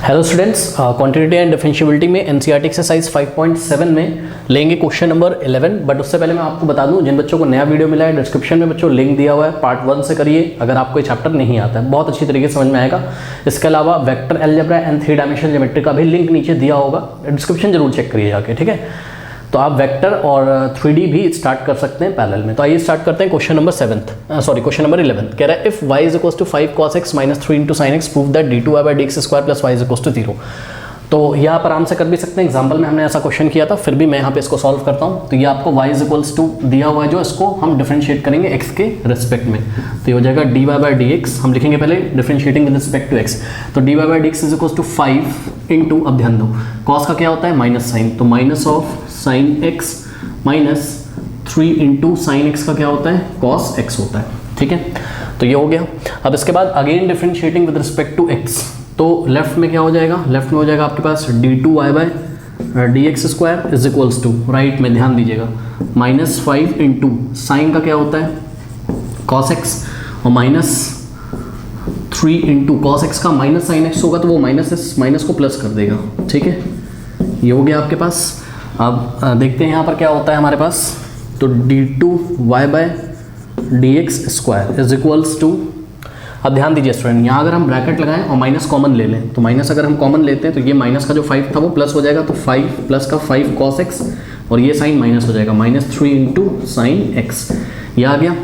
Hello students, quantity and differentiability में NCERT exercise 5.7 में लेंगे क्वेश्चन नंबर 11। बट उससे पहले मैं आपको बता दूं, जिन बच्चों को नया वीडियो मिला है डिस्क्रिप्शन में बच्चों लिंक दिया हुआ है, पार्ट 1 से करिए अगर आपको ये चैप्टर नहीं आता है, बहुत अच्छी तरीके से समझ में आएगा। इसके अलावा vector algebra and 3 dimensional geometry का भी लिंक नीचे दिया होगा, डिस्क्रिप्शन जरूर चेक करिए जाके, ठीक है। तो आप वेक्टर और 3D भी स्टार्ट कर सकते हैं पैरेलल में। तो आइए स्टार्ट करते हैं क्वेश्चन नंबर 11 कह रहा है if y is equal to 5 cos x minus 3 into sin x prove that d2y by dx square plus y is equal to 0। तो यहाँ पर आराम से कर भी सकते हैं, एग्जाम्पल में हमने ऐसा क्वेश्चन किया था, फिर भी मैं यहाँ पे इसको सॉल्व करता हूँ। तो ये आपको y इज इक्वल्स टू दिया हुआ है, जो इसको हम डिफरेंशिएट करेंगे x के रिस्पेक्ट में। तो ये हो जाएगा dy by dx, हम लिखेंगे पहले differentiating with respect to x। तो dy by dx is equals to 5 into, अब ध्यान दो cos का क्या होता है माइनस साइन, तो minus of sine x minus 3 into sine x का क्या होता है कॉस एक्स होता है, ठीक है। तो ये हो गया। अब इसके बाद again differentiating with respect to x, तो लेफ्ट में क्या हो जाएगा, लेफ्ट में हो जाएगा आपके पास d2y by d x square is equals to, right में ध्यान दीजिएगा माइनस 5 इंटू साइन का क्या होता है कॉस एक्स, और माइनस 3 इंटू कॉस एक्स का माइनस साइन एक्स होगा, तो वो माइनस को प्लस कर देगा, ठीक है। ये हो गया आपके पास। अब देखते हैं यहाँ पर क्या होता है हमारे पास, तो d2y by d x square is equals to, अब ध्यान दीजिए स्टूडेंट, यहाँ अगर हम ब्रैकेट लगाएं और माइनस कॉमन ले लें, तो माइनस अगर हम कॉमन लेते हैं तो ये माइनस का जो 5 था वो प्लस हो जाएगा, तो 5 प्लस का 5 cos x, और ये साइन माइनस हो जाएगा माइनस 3 इंटू साइन एक्स, ये आ गया।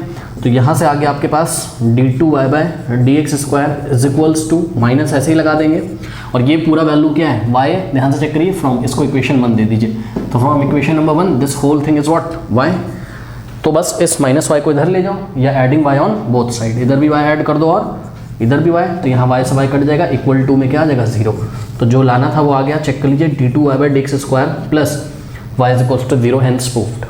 तो यहाँ से आगे आपके पास d2y by d x square is equals to, minus ऐसे ही लगा देंगे, और ये पूरा वैल्यू क्या है y है, ध्यान से चेक करिए, फ्रॉम इसको इक्वेशन 1 दे दीजिए। तो from equation number 1 this whole thing is what y, तो बस इस माइनस y को इधर ले जाओ, या adding y on both side, इधर भी y ऐड कर दो और इधर भी y, तो यहाँ y से y कट जाएगा, इक्वल टू में क्या आ जाएगा 0। तो जो लाना था वो आ गया, चेक कर लीजिए d2y by d x square plus y is equal to 0, hence proved.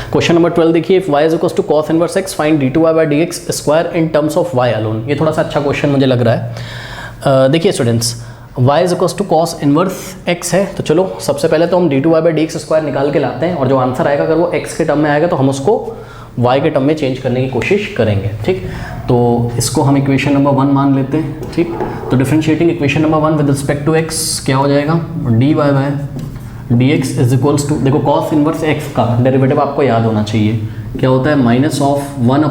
Question number 12 देखिए, if y is equal to cos inverse x find d2y by d x square in terms of y alone. ये थोड़ा सा अच्छा question मुझे लग रहा है। देखिए students, y is equal to cos inverse x है, तो चलो सबसे पहले तो हम d2y by d x square निकाल के लाते हैं, और जो आंसर आएगा अगर वो x के टर्म में आएगा तो हम उसको y के टर्म में चेंज करने की कोशिश करेंगे, ठीक। तो इसको हम इक्वेशन नंबर 1 मान लेते हैं, ठीक। तो differentiating equation number 1 with respect to x क्या हो जाएगा, dy by d x is equals to, देखो cos इनवर्स x का डेरिवेटिव आपको याद होना चाहिए, क्या होता है minus of 1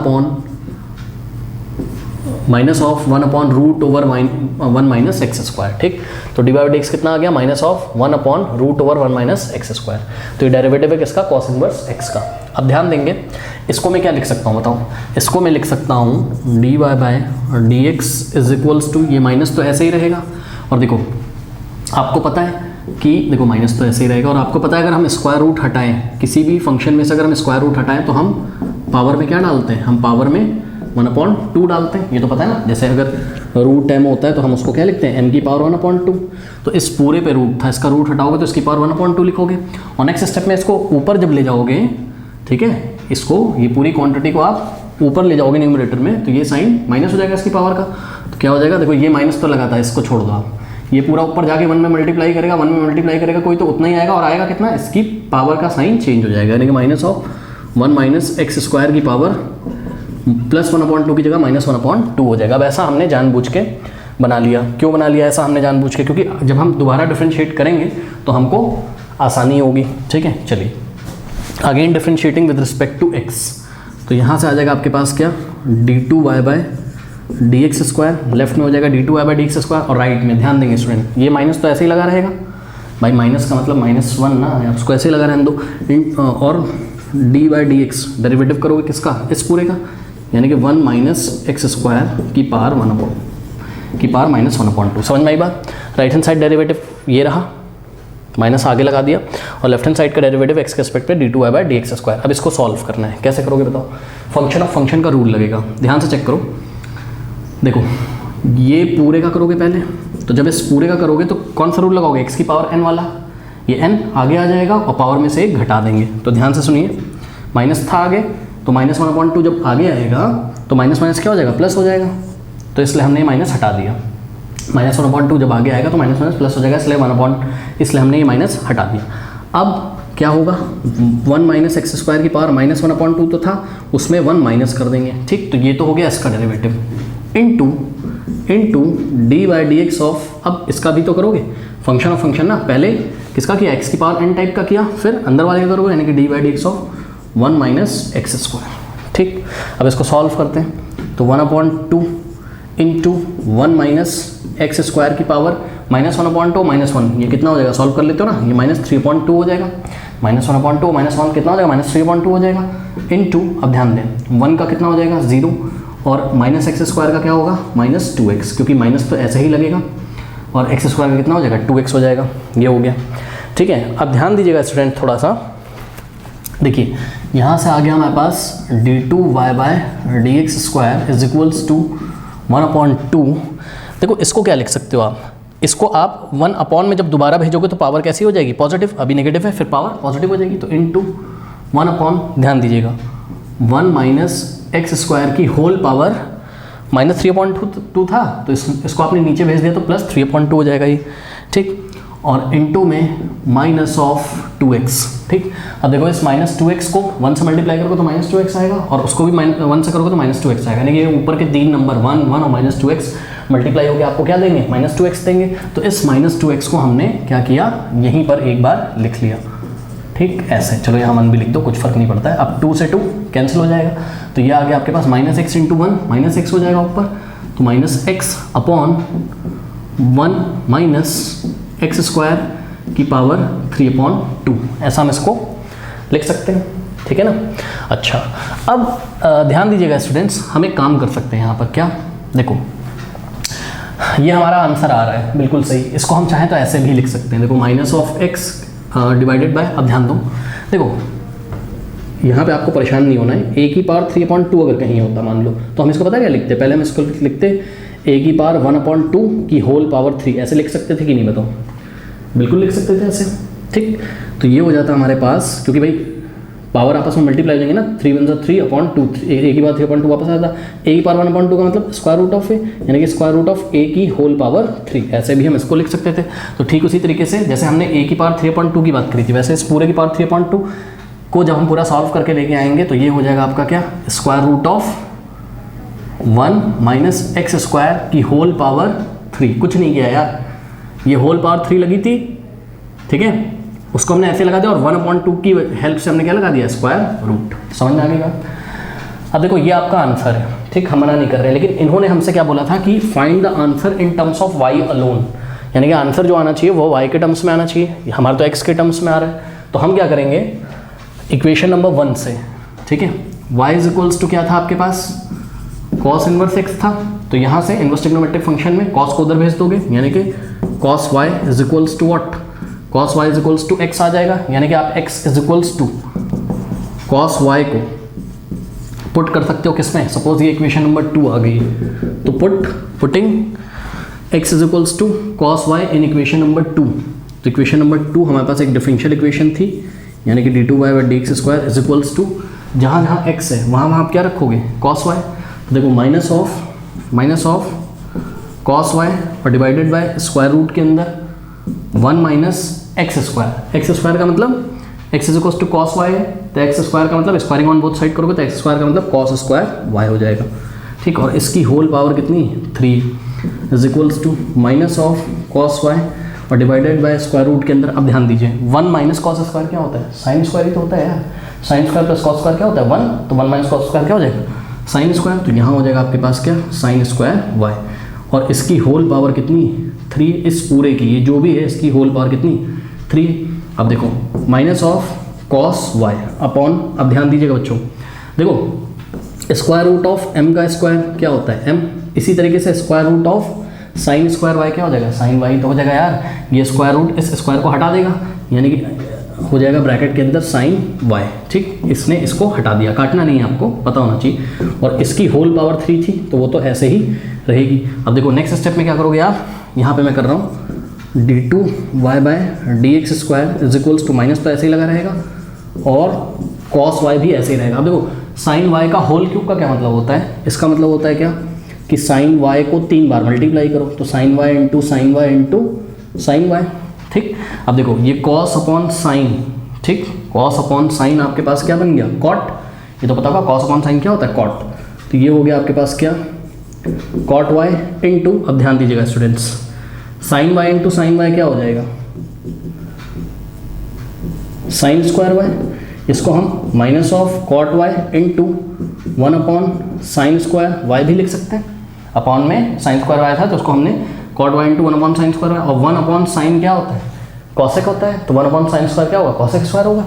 upon root over 1 minus x square, ठीक। तो डी बाई डी एक्स कितना आ गया, minus of 1 upon root over 1 minus x square. तो ये डेरिवेटिव है किसका, cos इनवर्स x का। अब ध्यान देंगे, इसको मैं क्या लिख सकता हूँ बताओ, इसको मैं लिख सकता हूँ dy by d x is equals to, ये माइनस तो ऐसे ही रहेगा, और देखो आपको पता है कि देखो माइनस तो ऐसे ही रहेगा, और आपको पता है अगर हम स्क्वायर रूट हटाएं किसी भी फंक्शन में से, अगर हम स्क्वायर रूट हटाएं तो हम पावर में क्या डालते हैं, हम पावर में 1/2 डालते हैं, ये तो पता है ना। जैसे अगर रूट m होता है तो हम उसको क्या लिखते हैं, m की पावर 1/2। तो इस पूरे पे रूट था, इसका रूट हटाओगे तो इसकी पावर 1/2 लिखोगे, और नेक्स्ट स्टेप में इसको ऊपर जब ले जाओगे, ठीक है, इसको ये पूरी क्वांटिटी को आप ऊपर ले जाओगे न्यूमरेटर में, तो ये साइन माइनस हो जाएगा इसकी पावर का। तो क्या हो जाएगा, देखो ये माइनस तो लगा था, इसको छोड़ दो आप, ये पूरा ऊपर जाके 1 में मल्टीप्लाई करेगा, 1 में मल्टीप्लाई करेगा कोई तो उतना ही आएगा, और आएगा कितना, इसकी पावर का साइन चेंज हो जाएगा, यानी कि minus of 1 minus x square की पावर प्लस 1/2 की जगह माइनस 1/2 हो जाएगा। अब ऐसा हमने जानबूझ के बना लिया, क्यों बना लिया ऐसा हमने जानबूझ के, क्योंकि जब हम दोबारा डिफरेंशिएट करेंगे तो हमको आसानी होगी, ठीक है। चलिए again differentiating with respect to x, तो यहाँ से आ जाएगा आपके पास क्या, d2y by d x square, left में हो जाएगा d2y by d x square, और राइट में ध्यान देंगे स्टूडेंट, ये माइनस तो ऐसे ही लगा रहेगा भाई, माइनस का मतलब -1 ना, उसको ऐसे ही लगा रहने दो, और d by d x derivative करोगे किसका, इस पूरे का, यानी कि 1 माइनस एक्स स्क्वायर की पावर -1/2। समझ में आई बात। राइट हैंड साइड डेरिवेटिव ये रहा, माइनस आगे लगा दिया, और लेफ्ट हैंड साइड का डेरिवेटिव एक्स के रिस्पेक्ट पे d2y by d x square. अब इसको सॉल्व करना है, कैसे करोगे बताओ, फंक्शन ऑफ फंक्शन का रूल लगेगा, ध्यान से चेक करो। देखो ये पूरे का करोगे पहले, तो जब इस पूरे का करोगे तो कौन सा रूल लगाओगे, x की पावर n वाला, ये n आगे आ जाएगा और पावर में से 1 घटा देंगे। तो ध्यान से सुनिए, माइनस था आगे, तो -1/2 जब आगे आएगा तो माइनस माइनस क्या हो जाएगा, प्लस हो जाएगा, तो इसलिए हमने माइनस हटा दिया। -1/2 जब आगे आएगा तो माइनस माइनस प्लस हो जाएगा, इसलिए हमने ये माइनस हटा दिया। अब क्या होगा, 1 माइनस एक्स स्क्वायर की पावर -1/2 तो था, उसमें 1 माइनस कर देंगे, ठीक। तो ये तो हो गया इसका derivative, into d by d x of, अब इसका भी तो करोगे फंक्शन ऑफ फंक्शन ना, पहले किसका किया एक्स की पावर एन टाइप का किया, फिर अंदर वाले का करोगे यानी कि d by d x of 1 minus x square. ठीक, अब इसको सॉल्व करते हैं तो 1/2 इंटू 1 माइनस एक्स स्क्वायर की पावर -1/2 -1, ये कितना हो जाएगा, सॉल्व कर लेते हो ना, ये -3.2 हो जाएगा, -1/2 -1 कितना हो जाएगा, -3.2 हो जाएगा, इंटू अब ध्यान दें 1 का कितना हो जाएगा 0 और माइनस एक्स स्क्वायर का क्या होगा -2x, क्योंकि माइनस तो ऐसे ही लगेगा, और एक्स स्क्वायर का कितना हो जाएगा 2x हो जाएगा, ये हो गया। ठीक है, अब ध्यान दीजिएगा स्टूडेंट थोड़ा सा, देखिए यहाँ से आ गया हमारे पास d2y/dx² इज इक्वल्स टू 1/2। देखो इसको क्या लिख सकते हो आप, इसको आप 1 अपॉन में जब दोबारा भेजोगे तो पावर कैसी हो जाएगी, पॉजिटिव, अभी नेगेटिव है फिर पावर पॉजिटिव हो जाएगी, तो इंटू 1 अपॉन, ध्यान दीजिएगा 1 माइनस एक्स स्क्वायर की होल पावर -3.2 था, तो इसको आपने नीचे भेज दिया तो +3.2 हो जाएगा ये। ठीक, और इंटू में -2x। ठीक, अब देखो इस -2x को 1 से मल्टीप्लाई करोगे तो -2x आएगा, और उसको भी 1 से करोगे तो -2x आएगा, यानी कि ऊपर के 3 नंबर 1 1 और -2x मल्टीप्लाई होकर आपको क्या देंगे -2x देंगे। तो इस -2x को हमने क्या किया, यहीं पर एक बार लिख लिया। ठीक, ऐसे, चलो यहाँ 1 भी लिख दो, कुछ फर्क नहीं पड़ता है, अब 2 से 2 कैंसिल हो जाएगा, तो ये आ गया आपके पास -x इंटू 1 -x हो जाएगा ऊपर, तो -x upon 1 minus x square की पावर 3/2, ऐसा हम इसको लिख सकते हैं। ठीक है ना। अच्छा, अब ध्यान दीजिएगा स्टूडेंट्स, हम एक काम कर सकते हैं यहाँ पर, क्या, देखो ये हमारा आंसर आ रहा है बिल्कुल सही, इसको हम चाहें तो ऐसे भी लिख सकते हैं, देखो -x डिवाइडेड बाय, अब ध्यान दो, देखो यहाँ पे आपको परेशान नहीं होना है, a की पावर 3/2 अगर कहीं होता मान लो, तो हम इसको पता क्या लिखते, पहले हम इसको लिखते a की पावर 1/2 की होल पावर 3, ऐसे लिख सकते थे कि नहीं बताओ, बिल्कुल लिख सकते थे ऐसे। ठीक, तो ये हो जाता हमारे पास, क्योंकि भाई पावर आपस में मल्टीप्लाई हो जाएंगे ना, 3 × 3/2, a की पावर 3/2 वापस आता, a की पावर 1/2 का मतलब स्क्वायर रूट ऑफ a, यानी कि स्क्वायर रूट ऑफ a की होल पावर 3, ऐसे भी हम इसको लिख सकते थे। तो ठीक उसी तरीके से जैसे हमने a की पावर 3/2 की बात करी थी, वैसे इस पूरे की पावर 3/2 को जब हम पूरा सॉल्व करके लेके आएंगे तो ये हो जाएगा आपका क्या, square root of 1 minus x square की होल पावर 3, कुछ नहीं किया यार, ये होल पावर 3 लगी थी, ठीक है, उसको हमने ऐसे लगा दिया, और 1/2 की हेल्प से हमने क्या लगा दिया, स्क्वायर रूट। समझ में आ गई बात। अब देखो ये आपका आंसर है, ठीक, हम मना नहीं कर रहे, लेकिन इन्होंने हमसे क्या बोला था कि find the answer in terms of y alone, यानी कि आंसर जो आना चाहिए वो y के टर्म्स में आना चाहिए, हमारा तो x के टर्म्स में आ रहा है। तो हम क्या करेंगे, इक्वेशन नंबर 1 से, ठीक है, y इज इक्वल्स टू क्या था आपके पास, cos इनवर्स x था, तो यहाँ से इनवर्स ट्रिग्नोमेट्रिक फंक्शन में cos को उधर भेज दोगे, यानी कि cos y is equals to what, cos y is equals to x आ जाएगा, यानी कि आप x is equals to cos y को पुट कर सकते हो किसमें, सपोज ये इक्वेशन नंबर 2 आ गई, तो putting x is equals to cos y in equation number 2, तो इक्वेशन नंबर 2 हमारे पास एक डिफरेंशियल इक्वेशन थी, यानी कि d2y/dx² इज इक्वल्स टू, जहाँ जहाँ x है वहाँ वहाँ आप क्या रखोगे, cos y, तो देखो माइनस ऑफ cos y और डिवाइडेड बाय स्क्वायर रूट के अंदर 1 माइनस एक्स स्क्वायर का मतलब x is equals to cos y है, तो एक्स स्क्वायर का मतलब स्क्वायरिंग ऑन बोथ साइड करोगे तो एक्स स्क्वायर का मतलब cos स्क्वायर y हो जाएगा, ठीक, और इसकी होल पावर कितनी 3 is equals to minus of cos y और डिवाइडेड बाय स्क्वायर रूट के अंदर, अब ध्यान दीजिए 1 माइनस cos स्क्वायर क्या होता है, साइन स्क्वायर ही तो होता है यार, sine square plus cos square क्या होता है 1, तो 1 माइनस cos स्क्वायर क्या हो जाएगा, साइन स्क्वायर, तो यहाँ हो जाएगा आपके पास क्या, साइन स्क्वायर y, और इसकी होल पावर कितनी 3, इस पूरे की, ये जो भी है इसकी होल पावर कितनी 3। अब देखो minus of cos y upon, अब ध्यान दीजिएगा बच्चों, देखो स्क्वायर रूट ऑफ m का स्क्वायर क्या होता है m, इसी तरीके से square root of sine square y क्या हो जाएगा, साइन y तो हो जाएगा यार, ये स्क्वायर रूट इस स्क्वायर को हटा देगा, यानी कि हो जाएगा ब्रैकेट के अंदर साइन y, ठीक, इसने इसको हटा दिया, काटना नहीं है, आपको पता होना चाहिए, और इसकी होल पावर 3 थी तो वो तो ऐसे ही रहेगी। अब देखो नेक्स्ट स्टेप में क्या करोगे आप, यहाँ पे मैं कर रहा हूँ d2y/dx² is equals to, minus तो ऐसे ही लगा रहेगा और cos y भी ऐसे ही रहेगा। अब देखो साइन y का होल क्यूब का क्या मतलब होता है, इसका मतलब होता है क्या कि साइन y को 3 बार मल्टीप्लाई करो, तो sine y into sine y into sine y, ठीक। अब देखो ये cos अपॉन साइन, ठीक, cos अपॉन साइन आपके पास क्या बन गया, cot, ये तो पता होगा cos अपॉन साइन क्या होता है cot, तो ये हो गया आपके पास क्या कॉट वाई इंटू, अब ध्यान दीजिएगा students, sine y into sine y क्या हो जाएगा, साइन स्क्वायर वाई। इसको हम minus of cot y into 1 upon sine square y भी लिख सकते हैं। अपॉन में साइन स्क्वायर वाई था तो उसको हमने cot y into 1 upon sine square y, और 1 अपॉन साइन क्या होता है, कॉसेक होता है, तो 1 अपॉन साइन स्क्वायर क्या होगा, कॉसेक स्क्वायर होगा।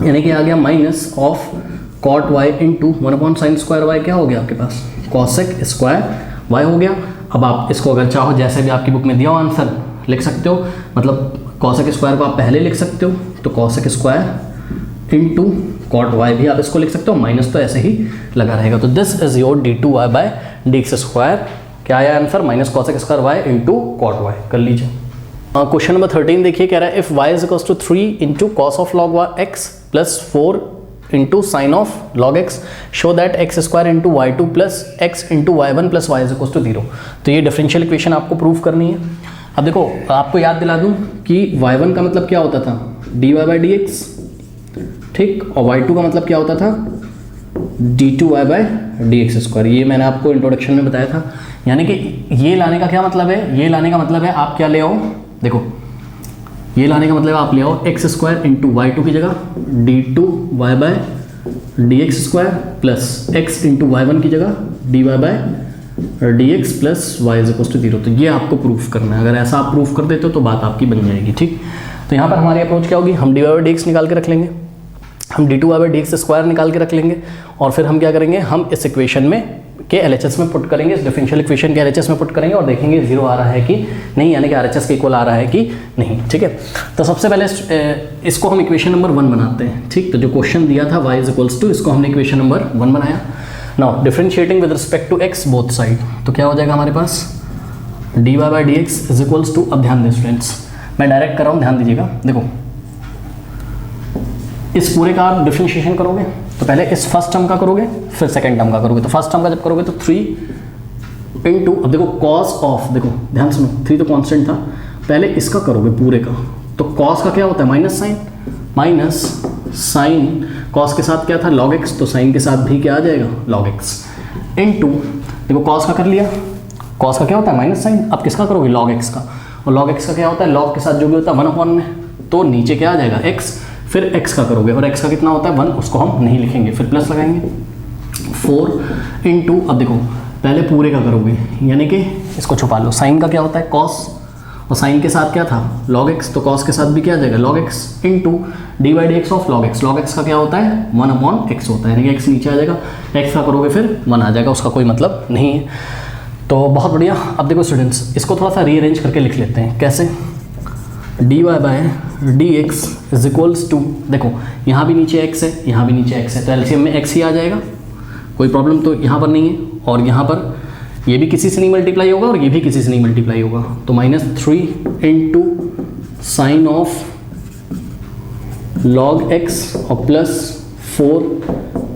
यानी कि आ गया minus of cot y into 1 upon sine square y क्या हो गया आपके पास, कॉसेक स्क्वायर वाई हो गया। अब आप इसको अगर चाहो जैसे भी आपकी बुक में दिया हो आंसर लिख सकते हो, मतलब कॉसेक स्क्वायर को आप पहले लिख सकते हो, तो cosec square into cot y भी आप इसको लिख सकते हो, माइनस तो ऐसे ही लगा रहेगा। तो this is your d2y by dx square, क्या आया answer, minus cosec square y into cot y. कर लीजिए। क्वेश्चन नंबर 13 देखिए, कह रहा है if y is equals to 3 into cos of log x plus 4 into sine of log x, show that x square into y two plus x into y one plus y is equals to 0। तो ये differential equation आपको prove करनी है। अब देखो आपको याद दिला दूं कि y1 का मतलब क्या होता था, dy बाई डी एक्स, ठीक, और y2 का मतलब क्या होता था, d2y by d x square. ये मैंने आपको इंट्रोडक्शन में बताया था। यानी कि ये लाने का क्या मतलब है, ये लाने का मतलब है आप क्या ले आओ, देखो ये लाने का मतलब आप ले आओ x square into y two की जगह d2y by d x square plus x into y one की जगह dy by d x plus y is equals to 0। तो ये आपको प्रूफ करना है। अगर ऐसा आप प्रूफ कर देते हो तो बात आपकी बन जाएगी, ठीक। तो यहाँ पर हमारी अप्रोच क्या होगी, हम dy बाई डी एक्स निकाल के रख लेंगे, हम d2y by d x square निकाल के रख लेंगे, और फिर हम क्या करेंगे, हम इस इक्वेशन में के LHS में पुट करेंगे, इस डिफरेंशियल इक्वेशन के LHS में पुट करेंगे और देखेंगे 0 आ रहा है कि नहीं, यानी कि RHS के इक्वल आ रहा है कि नहीं, ठीक है। तो सबसे पहले इसको हम इक्वेशन नंबर 1 बनाते हैं, ठीक। तो जो क्वेश्चन दिया था y इज इक्वल्स टू, इसको हमने इक्वेशन नंबर 1 बनाया। Now differentiating with respect to x both side, तो क्या हो जाएगा हमारे पास, dy by d x is equals to, अब ध्यान दें स्टूडेंट्स, मैं डायरेक्ट कर रहा हूँ, ध्यान दीजिएगा। देखो इस पूरे का आप डिफरेंशिएशन करोगे तो पहले इस फर्स्ट टर्म का करोगे, फिर सेकंड टर्म का करोगे। तो फर्स्ट टर्म का जब करोगे तो 3 इंटू, अब देखो कॉस ऑफ, देखो ध्यान सुनो, 3 तो कांस्टेंट था, पहले इसका करोगे पूरे का, तो कॉस का क्या होता है, minus sine, minus sine cos के साथ क्या था लॉग एक्स, तो साइन के साथ भी क्या आ जाएगा लॉग एक्स, इंटू देखो कॉस का कर लिया, कॉस का क्या होता है माइनस साइन, अब किसका करोगे लॉग एक्स का, और लॉग एक्स का क्या होता है, लॉग के साथ जो भी होता है 1 अपॉन में, तो नीचे क्या आ जाएगा एक्स, फिर x का करोगे, और x का कितना होता है 1, उसको हम नहीं लिखेंगे, फिर प्लस लगाएंगे 4 इंटू, अब देखो पहले पूरे का करोगे, यानी कि इसको छुपा लो, साइन का क्या होता है cos, और साइन के साथ क्या था log x, तो cos के साथ भी क्या आ जाएगा log x into d by d x of log x, log x का क्या होता है 1 अपॉन x होता है, यानी कि x नीचे आ जाएगा, x का करोगे फिर 1 आ जाएगा, उसका कोई मतलब नहीं है। तो बहुत बढ़िया। अब देखो स्टूडेंट्स इसको थोड़ा सा रीअरेंज करके लिख लेते हैं, कैसे, d y by d x is equals to, देखो यहाँ भी नीचे x है, यहाँ भी नीचे x है, तो एलसीएम में x ही आ जाएगा, कोई प्रॉब्लम तो यहाँ पर नहीं है, और यहाँ पर ये भी किसी से नहीं मल्टीप्लाई होगा और ये भी किसी से नहीं मल्टीप्लाई होगा, तो -3 into sine of log x और +4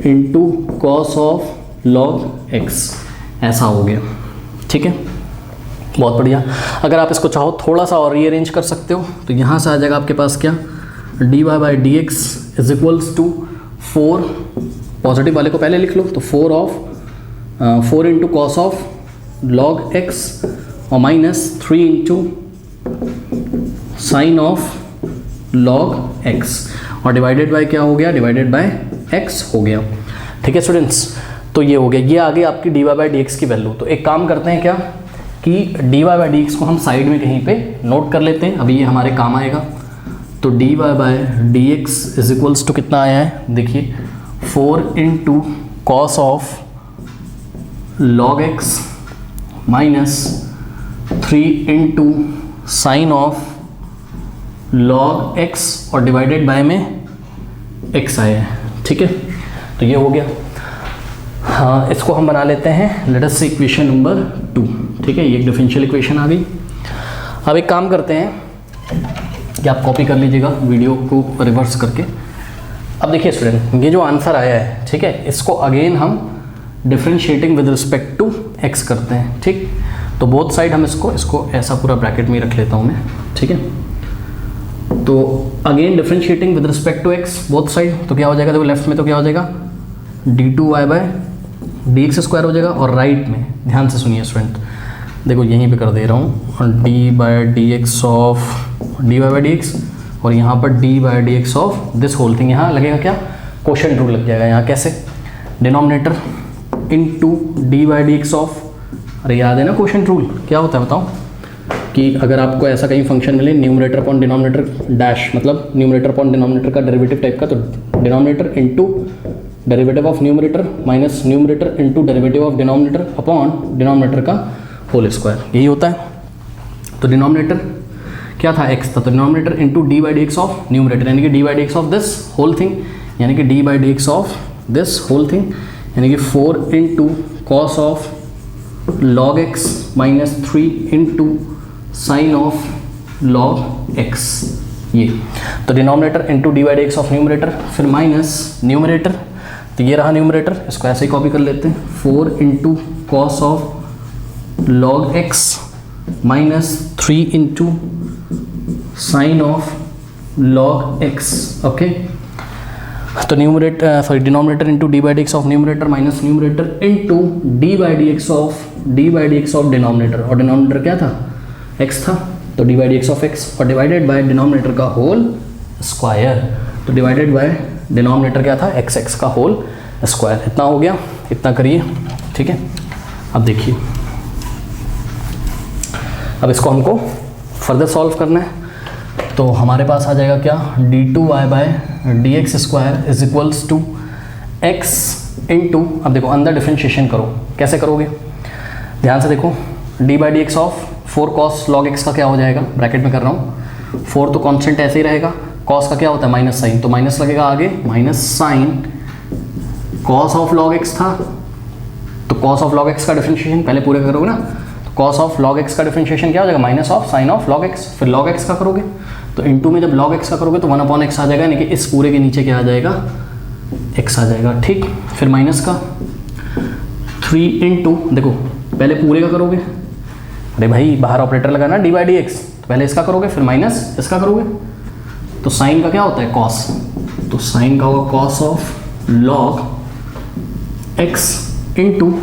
into cos of log x, ऐसा हो गया, ठीक है, बहुत बढ़िया। अगर आप इसको चाहो थोड़ा सा और रीअरेंज कर सकते हो, तो यहाँ से आ जाएगा आपके पास क्या, d y by d x is equals to 4, positive वाले को पहले लिख लो, तो 4 into cos of log x और -3 into sine of log x, और डिवाइडेड बाय क्या हो गया, डिवाइडेड बाय एक्स हो गया, ठीक है स्टूडेंट्स। तो ये हो गया, ये आ गई आपकी d y by d x की वैल्यू। तो एक काम करते हैं क्या कि d y by d x को हम साइड में कहीं पे नोट कर लेते हैं, अभी ये हमारे काम आएगा। तो d y by d x is equals to कितना आया है, देखिए 4 into cos of log x -3 into sine of log x और डिवाइडेड बाय में एक्स आया है, ठीक है। तो ये हो गया। हाँ, इसको हम बना लेते हैं, लेट अस से इक्वेशन नंबर 2, ठीक है, ये एक डिफरेंशियल इक्वेशन आ गई। अब एक काम करते हैं कि आप कॉपी कर लीजिएगा वीडियो को रिवर्स करके। अब देखिए स्टूडेंट, ये जो आंसर आया है, ठीक है, इसको अगेन हम differentiating with respect to x करते हैं, ठीक। तो बोथ साइड हम इसको ऐसा पूरा ब्रैकेट में रख लेता हूँ मैं, ठीक है। तो again differentiating with respect to x both side, तो क्या हो जाएगा, देखो लेफ्ट में तो क्या हो जाएगा, d2y बाय dx स्क्वायर हो जाएगा, और राइट में ध्यान से सुनिए स्टूडेंट, देखो यहीं पे कर दे रहा हूँ, और d by d x of d y by d x, और यहाँ पर d by d x of this whole thing. यहाँ लगेगा क्या, क्वोशिएंट रूल लग जाएगा। यहाँ कैसे, denominator into d by d x of, अरे याद है ना क्वोशिएंट रूल क्या होता है बताओ, कि अगर आपको ऐसा कहीं फंक्शन मिले न्यूमरेटर अपॉन डिनोमिनेटर डैश, मतलब न्यूमरेटर अपॉन डिनोमिनेटर का डेरिवेटिव टाइप का, तो denominator into derivative of numerator minus numerator into derivative of denominator upon denominator का होल स्क्वायर, यही होता है। तो डिनोमिनेटर क्या था, एक्स था, तो denominator into d by d x of numerator, यानी कि d by d x of this whole thing, यानी कि d by d x of this whole thing, यानी कि 4 into cos of log x minus 3 into sine of log x, ये तो denominator into d by d x of numerator, फिर minus numerator, तो ये रहा न्यूमरेटर, इसको ऐसे ही कॉपी कर लेते हैं, 4 into cos of log x minus 3 into sine of log x, okay. तो numerator denominator into d by d x of numerator minus numerator into d by d x of denominator, और denominator क्या था, x था, तो d by d x of x, और divided by denominator का whole square, तो divided by denominator क्या था, x का होल स्क्वायर। इतना हो गया, इतना करिए, ठीक है। अब देखिए, अब इसको हमको फर्दर सॉल्व करना है, तो हमारे पास आ जाएगा क्या, d2y by d x square is equals to x into, अब देखो अंदर डिफ्रेंशिएशन करो, कैसे करोगे, ध्यान से देखो, D by d x of 4 cos log x का क्या हो जाएगा, ब्रैकेट में कर रहा हूँ, 4 तो कांस्टेंट ऐसे ही रहेगा, कॉस का क्या होता है माइनस साइन, तो माइनस लगेगा आगे, minus sine cos of log x था, तो कॉस ऑफ लॉग एक्स का डिफ्रेंशिएशन पहले पूरे करोगे ना, तो कॉस ऑफ लॉग एक्स का डिफ्रेंशिएशन क्या हो जाएगा, minus of sign of log x, फिर लॉग एक्स का करोगे, तो इनटू में जब log x का करोगे तो 1 अपॉन x आ जाएगा, यानी कि इस पूरे के नीचे क्या आ जाएगा, x आ जाएगा, ठीक। फिर माइनस का 3 इंटू, देखो पहले पूरे का करोगे, अरे भाई बाहर ऑपरेटर लगाना डी बाई डी एक्स, तो पहले इसका करोगे फिर माइनस इसका करोगे, तो साइन का क्या होता है कॉस, तो साइन का होगा cos of log x into,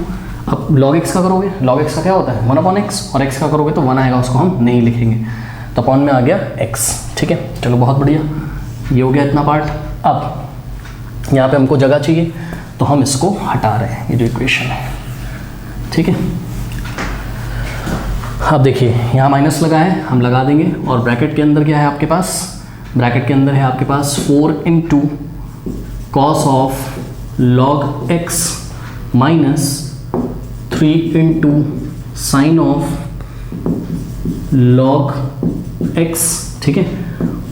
अब log x का करोगे, log x का क्या होता है 1 अपॉन x, और x का करोगे तो 1 आएगा, उसको हम नहीं लिखेंगे, तो अपॉन में आ गया x, ठीक है। चलो बहुत बढ़िया, ये हो गया इतना पार्ट। अब यहाँ पे हमको जगह चाहिए, तो हम इसको हटा रहे हैं, ये जो इक्वेशन है, ठीक है। अब देखिए यहाँ माइनस लगा है, हम लगा देंगे, और ब्रैकेट के अंदर क्या है आपके पास, ब्रैकेट के अंदर है आपके पास 4 into cos of log x minus 3 into sine of log x, ठीक है,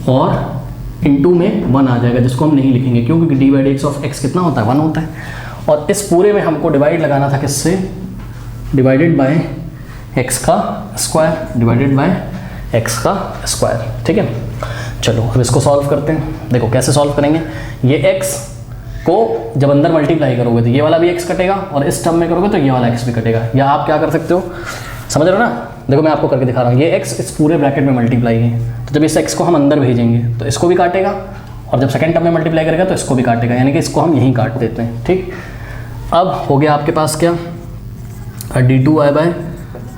और इनटू में 1 आ जाएगा, जिसको हम नहीं लिखेंगे क्यों, क्योंकि D by d x of x कितना होता है 1 होता है, और इस पूरे में हमको डिवाइड लगाना था किससे, डिवाइडेड बाय x का स्क्वायर, डिवाइडेड बाय x का स्क्वायर, ठीक है। चलो अब इसको सॉल्व करते हैं, देखो कैसे सॉल्व करेंगे, ये x को जब अंदर मल्टीप्लाई करोगे तो ये वाला भी x कटेगा, और इस टर्म में करोगे तो ये वाला x भी कटेगा, या आप क्या कर सकते हो, समझ रहे हो ना, देखो मैं आपको करके दिखा रहा हूँ, ये x इस पूरे ब्रैकेट में मल्टीप्लाई है, तो जब इस x को हम अंदर भेजेंगे तो इसको भी काटेगा, और जब सेकंड टर्म में मल्टीप्लाई करेगा तो इसको भी काटेगा, यानी कि इसको हम यहीं काट देते हैं, ठीक। अब हो गया आपके पास क्या, d2y by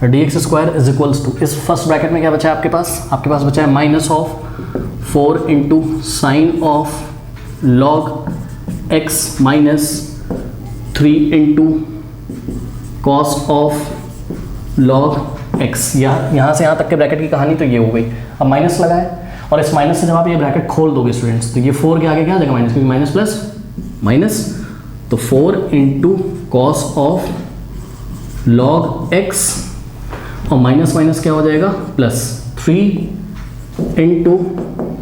d x square is equals to, इस फर्स्ट ब्रैकेट में क्या बचा है आपके पास बचा है minus of 4 into sine of log x minus 3 into cos of log x, यहाँ से यहाँ तक के ब्रैकेट की कहानी तो ये हो गई। अब माइनस लगा है, और इस माइनस से जब आप ये ब्रैकेट खोल दोगे स्टूडेंट्स, तो ये 4 के आगे क्या आ जाएगा माइनस, क्योंकि माइनस प्लस माइनस, तो 4 into cos of log x, और माइनस माइनस क्या हो जाएगा plus, 3 into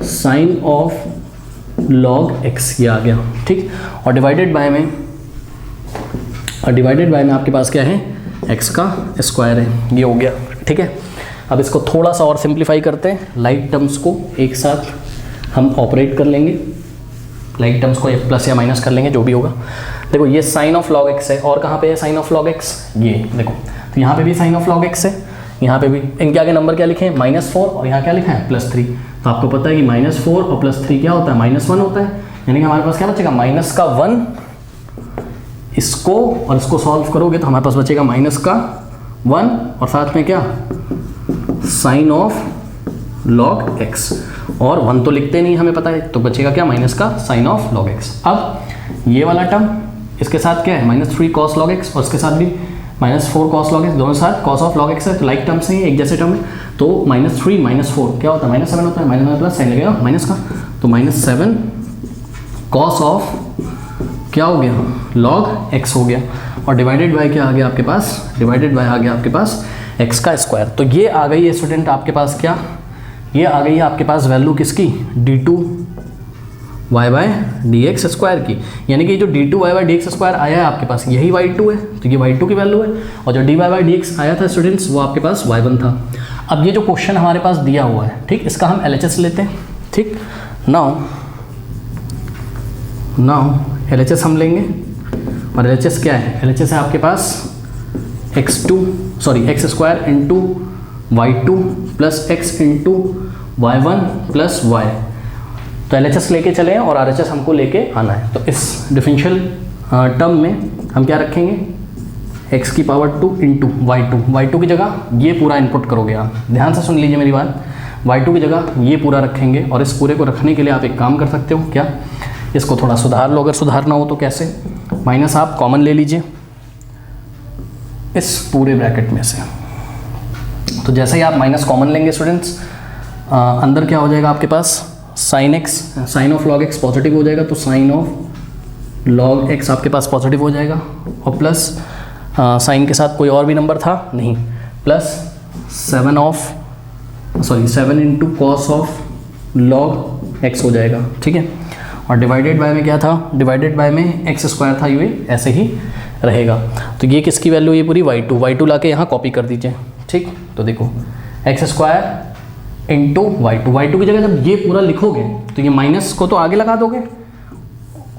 sine of log x, ये आ गया, ठीक। और डिवाइडेड बाय में आपके पास क्या है, x का स्क्वायर है, ये हो गया, ठीक है। अब इसको थोड़ा सा और सिंप्लीफाई करते हैं, लाइक टर्म्स को एक साथ हम ऑपरेट कर लेंगे, लाइक टर्म्स को एक प्लस या माइनस कर लेंगे, जो भी होगा। देखो ये साइन ऑफ लॉग एक्स है, और कहाँ पे है साइन ऑफ लॉग एक्स, ये देखो, तो यहाँ पे भी साइन ऑफ लॉग एक्स है, यहाँ पे भी, इनके आगे नंबर क्या लिखे हैं -4, और यहाँ क्या लिखा है +3, तो आपको पता है कि -4 और +3 क्या होता है -1 होता है, यानी कि हमारे पास क्या बचेगा, माइनस का 1 इसको और इसको सॉल्व करोगे तो हमारे पास बचेगा माइनस का 1 और साथ में क्या साइन ऑफ log x, और 1 तो लिखते नहीं हमें पता है, तो बचेगा क्या माइनस का साइन ऑफ log x। अब ये वाला टर्म इसके साथ क्या है -3 cos log x, और इसके साथ भी -4 cos log x, दोनों साथ cos ऑफ log x है, तो लाइक टर्म्स हैं एक जैसे टर्म है, तो -3 -4 क्या होता है -7 होता है, माइनस प्लस साइन लगेगा माइनस का, तो -7 cos ऑफ क्या हो गया log x हो गया, और डिवाइडेड बाय क्या आ गया आपके पास, डिवाइडेड बाय आ गया आपके पास x का स्क्वायर। तो ये आ गई है स्टूडेंट आपके पास क्या, ये आ गई है आपके पास वैल्यू किसकी d2y/dx स्क्वायर की, यानी कि जो d2y/dx स्क्वायर आया है आपके पास यही y2 है, तो ये y2 की वैल्यू है, और जो dy/dx आया था स्टूडेंट्स वो आपके पास y1 था। अब ये जो क्वेश्चन हमारे पास दिया हुआ है, ठीक, इसका हम LHS लेते हैं, ठीक, नाउ LHS हम लेंगे, और LHS क्या है, LHS है आपके पास x² into y2 plus x into y1 plus y, तो LHS लेके चले हैं और RHS हमको लेके आना है। तो इस डिफरेंशियल टर्म में हम क्या रखेंगे x की पावर 2 इंटू y2 की जगह ये पूरा इनपुट करोगे आप, ध्यान से सुन लीजिए मेरी बात, y2 की जगह ये पूरा रखेंगे, और इस पूरे को रखने के लिए आप एक काम कर सकते हो, क्या, इसको थोड़ा सुधार लो, अगर सुधारना हो तो कैसे, माइनस आप कॉमन ले लीजिए इस पूरे ब्रैकेट में से, तो जैसे ही आप माइनस कॉमन लेंगे स्टूडेंट्स, अंदर क्या हो जाएगा आपके पास sine x, sine of log x positive हो जाएगा, तो साइन ऑफ log x आपके पास पॉजिटिव हो जाएगा, और प्लस साइन के साथ कोई और भी नंबर था नहीं, plus 7 into cos of log x हो जाएगा, ठीक है, और डिवाइडेड बाय में क्या था, डिवाइडेड बाय में x² था, ये ऐसे ही रहेगा। तो ये किसकी वैल्यू, ये पूरी y2 लाके यहाँ कॉपी कर दीजिए, ठीक, तो देखो x² इंटू y2 की जगह जब ये पूरा लिखोगे तो ये माइनस को तो आगे लगा दोगे,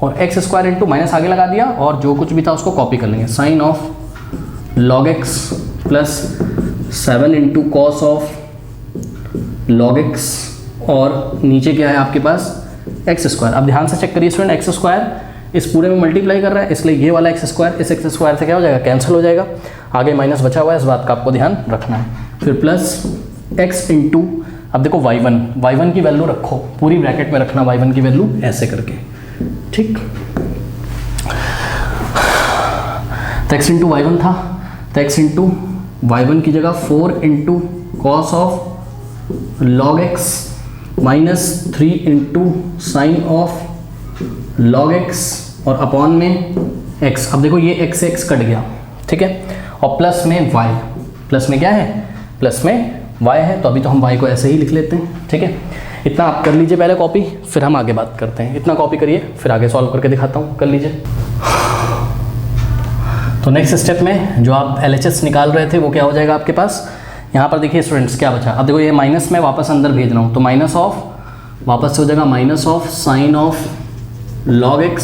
और x² इंटू माइनस आगे लगा दिया, और जो कुछ भी था उसको कॉपी कर लेंगे, sine of log x plus 7 into cos of log x, और नीचे क्या है आपके पास x²। अब ध्यान से चेक करिए स्टूडेंट, x² इस पूरे में मल्टीप्लाई कर रहा है, इसलिए ये वाला x² इस x² से क्या हो जाएगा, कैंसिल हो जाएगा, आगे माइनस बचा हुआ है, इस बात का आपको ध्यान रखना है। फिर प्लस x इंटू, अब देखो y1 की वैल्यू रखो, पूरी ब्रैकेट में रखना y1 की वैल्यू ऐसे करके, ठीक, तो x इंटू y1 था, तो x इंटू y1 की जगह 4 into cos of log x minus 3 into sine of log x, और अपॉन में x, अब देखो ये x से x कट गया, ठीक है, और प्लस में y, प्लस में क्या है, प्लस में y है, तो अभी तो हम y को ऐसे ही लिख लेते हैं, ठीक है, इतना आप कर लीजिए पहले कॉपी, फिर हम आगे बात करते हैं, इतना कॉपी करिए फिर आगे सॉल्व करके दिखाता हूँ, कर लीजिए। तो नेक्स्ट स्टेप में जो आप LHS निकाल रहे थे वो क्या हो जाएगा आपके पास, यहाँ पर देखिए स्टूडेंट्स क्या बचा, अब देखो ये माइनस में वापस अंदर भेज रहा हूँ, तो माइनस ऑफ वापस से हो जाएगा minus of sign of log x,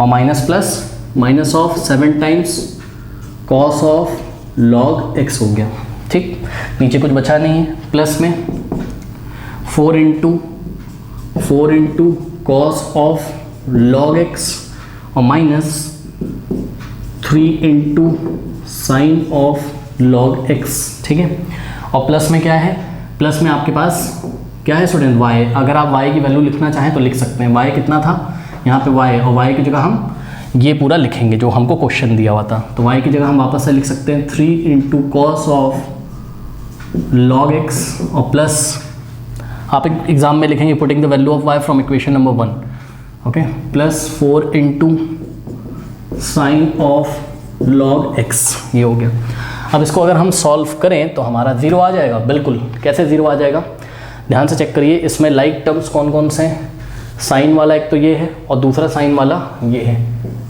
और minus plus minus of 7 times cos of log x हो गया, ठीक, नीचे कुछ बचा नहीं है, प्लस में 4 into cos of log x, और minus 3 into sine of log x, ठीक है, और प्लस में क्या है, प्लस में आपके पास क्या है स्टूडेंट y, अगर आप y की वैल्यू लिखना चाहें तो लिख सकते हैं, y कितना था यहाँ पे y, और y की जगह हम ये पूरा लिखेंगे जो हमको क्वेश्चन दिया हुआ था, तो y की जगह हम वापस से लिख सकते हैं 3 into cos of log x, और प्लस आप एग्जाम में लिखेंगे putting the value of y from equation number 1, okay, plus 4 into sine of log x, ये हो गया। अब इसको अगर हम सॉल्व करें तो हमारा 0 आ जाएगा, बिल्कुल, कैसे 0 आ जाएगा, ध्यान से चेक करिए, इसमें लाइक टर्म्स कौन कौन से हैं, साइन वाला एक तो ये है और दूसरा साइन वाला ये है,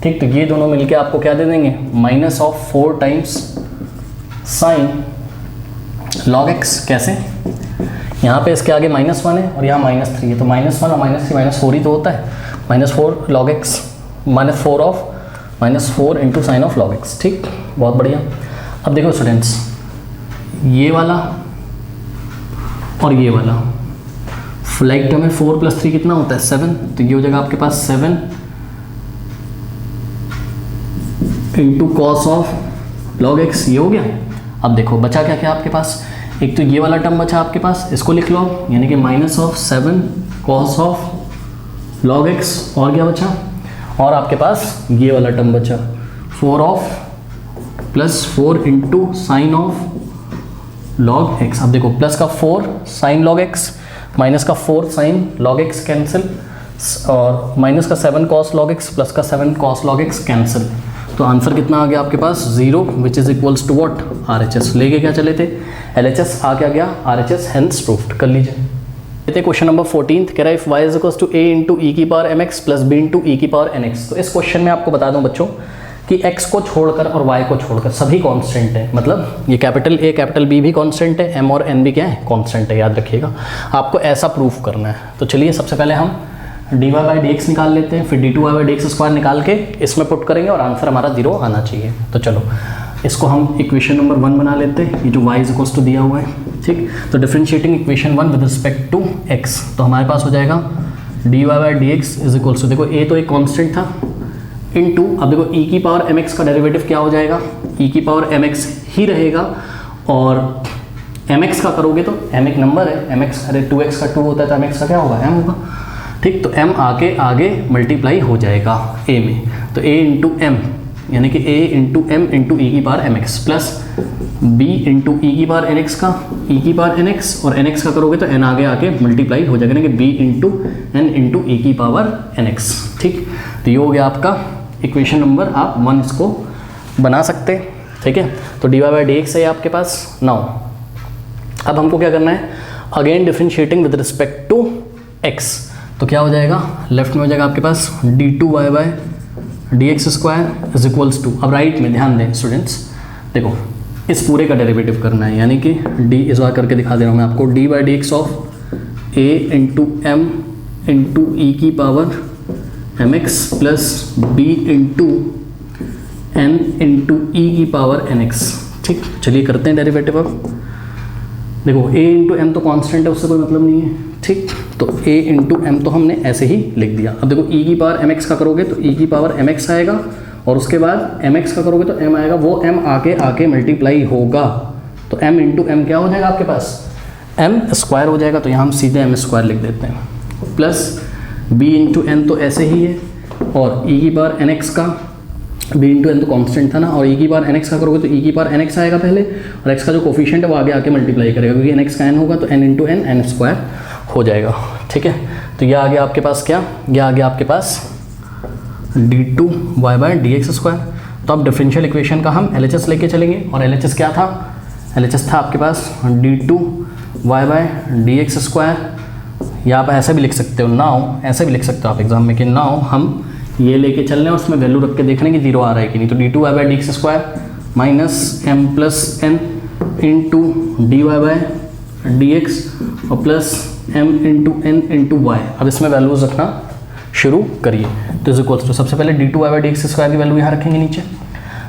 ठीक, तो ये दोनों मिलके आपको क्या दे देंगे, minus of 4 times sign log x, कैसे, यहाँ पे इसके आगे -1 है और यहाँ -3 है, तो -1 और -3 -4 ही तो होता है, -4 log x, -4 into sine of log x, ठीक, बहुत बढ़िया। अब देखो स्टूडेंट्स, ये वाला और ये वाला फ्लैग टर्म में 4 + 3 कितना होता है 7, तो ये हो जाएगा आपके पास 7 into cos of log x, ये हो गया। अब देखो बचा क्या क्या आपके पास, एक तो ये वाला टर्म बचा आपके पास, इसको लिख लो, यानी कि minus of 7 cos of log x, और क्या बचा, और आपके पास ये वाला टर्म बचा 4 of plus 4 into sine of log x. अब देखो प्लस का 4 साइन लॉग एक्स, माइनस का 4 साइन लॉग एक्स कैंसिल, और माइनस का 7 कॉस लॉग एक्स प्लस का 7 कॉस लॉग एक्स कैंसिल। तो आंसर कितना आ गया आपके पास 0, which is equals to what, RHS। लेके क्या चले थे, LHS, आ क्या गया RHS, हेंस प्रूव्ड। कर लीजिए। क्वेश्चन नंबर 14 कह रहा है if y is equals to a into e की power mx plus b into e की पावर nx। तो इस क्वेश्चन में आपको बता दूं बच्चों कि x को छोड़कर और y को छोड़कर सभी कांस्टेंट है, मतलब ये कैपिटल A कैपिटल B भी कांस्टेंट है, m और n भी क्या है, कांस्टेंट है, याद रखिएगा। आपको ऐसा प्रूफ करना है। तो चलिए सबसे पहले हम dy बाई dx निकाल लेते हैं, फिर d2y बाई dx स्क्वायर निकाल के इसमें पुट करेंगे और आंसर हमारा 0 आना चाहिए। तो चलो इसको हम इक्वेशन नंबर 1 बना लेते हैं, ये जो y इज इक्वल्स टू दिया हुआ है, ठीक। तो differentiating equation 1 with respect to x, तो हमारे पास हो जाएगा dy by dx is equals to, देखो a तो एक कांस्टेंट था, इनटू, अब देखो e की पावर mx का डेरिवेटिव क्या हो जाएगा, e की पावर mx ही रहेगा, और mx का करोगे तो m एक नंबर है, mx, अरे 2x का 2 होता है तो mx का क्या होगा, m होगा, ठीक। तो m आके आगे मल्टीप्लाई हो जाएगा a में, तो a इंटू m, यानी कि a into m into e की power mx plus b into e की पावर nx का e की पावर nx, और nx का करोगे तो n आगे आके मल्टीप्लाई हो जाएगा, यानी कि b into n into e की पावर nx, ठीक। तो ये हो गया आपका इक्वेशन नंबर, आप 1 इसको बना सकते हैं, ठीक है। तो dy बाई dx है आपके पास। नाउ अब हमको क्या करना है, again differentiating with respect to x, तो क्या हो जाएगा, लेफ्ट में हो जाएगा आपके पास d2y by dx square is equals to, अब राइट में ध्यान दें स्टूडेंट्स, देखो इस पूरे का डेरिवेटिव करना है, यानी कि d इस बार करके दिखा दे रहा हूँ मैं आपको, d by dx of a into m into e की power mx plus b into n into e की पावर nx, ठीक। चलिए करते हैं डेरिवेटिव। अब देखो a इंटू m तो कांस्टेंट है, उससे कोई मतलब नहीं है, ठीक। तो a इंटू m तो हमने ऐसे ही लिख दिया। अब देखो e की पावर mx का करोगे तो e की पावर mx आएगा, और उसके बाद mx का करोगे तो m आएगा, वो m आके आके मल्टीप्लाई होगा, तो m इंटू m क्या हो जाएगा आपके पास, m स्क्वायर हो जाएगा, तो यहाँ हम सीधे m स्क्वायर लिख देते हैं, प्लस b इंटू n तो ऐसे ही है, और e की पावर nx का, b इंटू n तो कांस्टेंट था ना, और e की पावर nx का करोगे तो e की पावर nx आएगा पहले, और x का जो कोफिशिएंट है वो आगे आके मल्टीप्लाई करेगा, क्योंकि nx का n होगा तो n इंटू n स्क्वायर हो जाएगा, ठीक है। तो ये आ गया आपके पास क्या, ये आ गया आपके पास d2y बाई dx स्क्वायर। तो अब डिफरेंशियल इक्वेशन का हम LHS लेके चलेंगे, और LHS क्या था, LHS था आपके पास d2y बाई dx स्क्वायर, या आप ऐसा भी लिख सकते हो, नाउ ऐसे भी लिख सकते हो आप एग्जाम में कि नाउ हम ये लेके चल रहे हैं, उसमें वैल्यू रख के देख रहे हैं कि 0 आ रहा है कि नहीं। तो d2y by dx square minus m plus n into dy by dx और plus m into n into y। अब इसमें वैल्यूज रखना शुरू करिए। तो इज इक्वल्स टू, सबसे पहले d2y बाई dx स्क्वायर की वैल्यू यहाँ रखेंगे नीचे,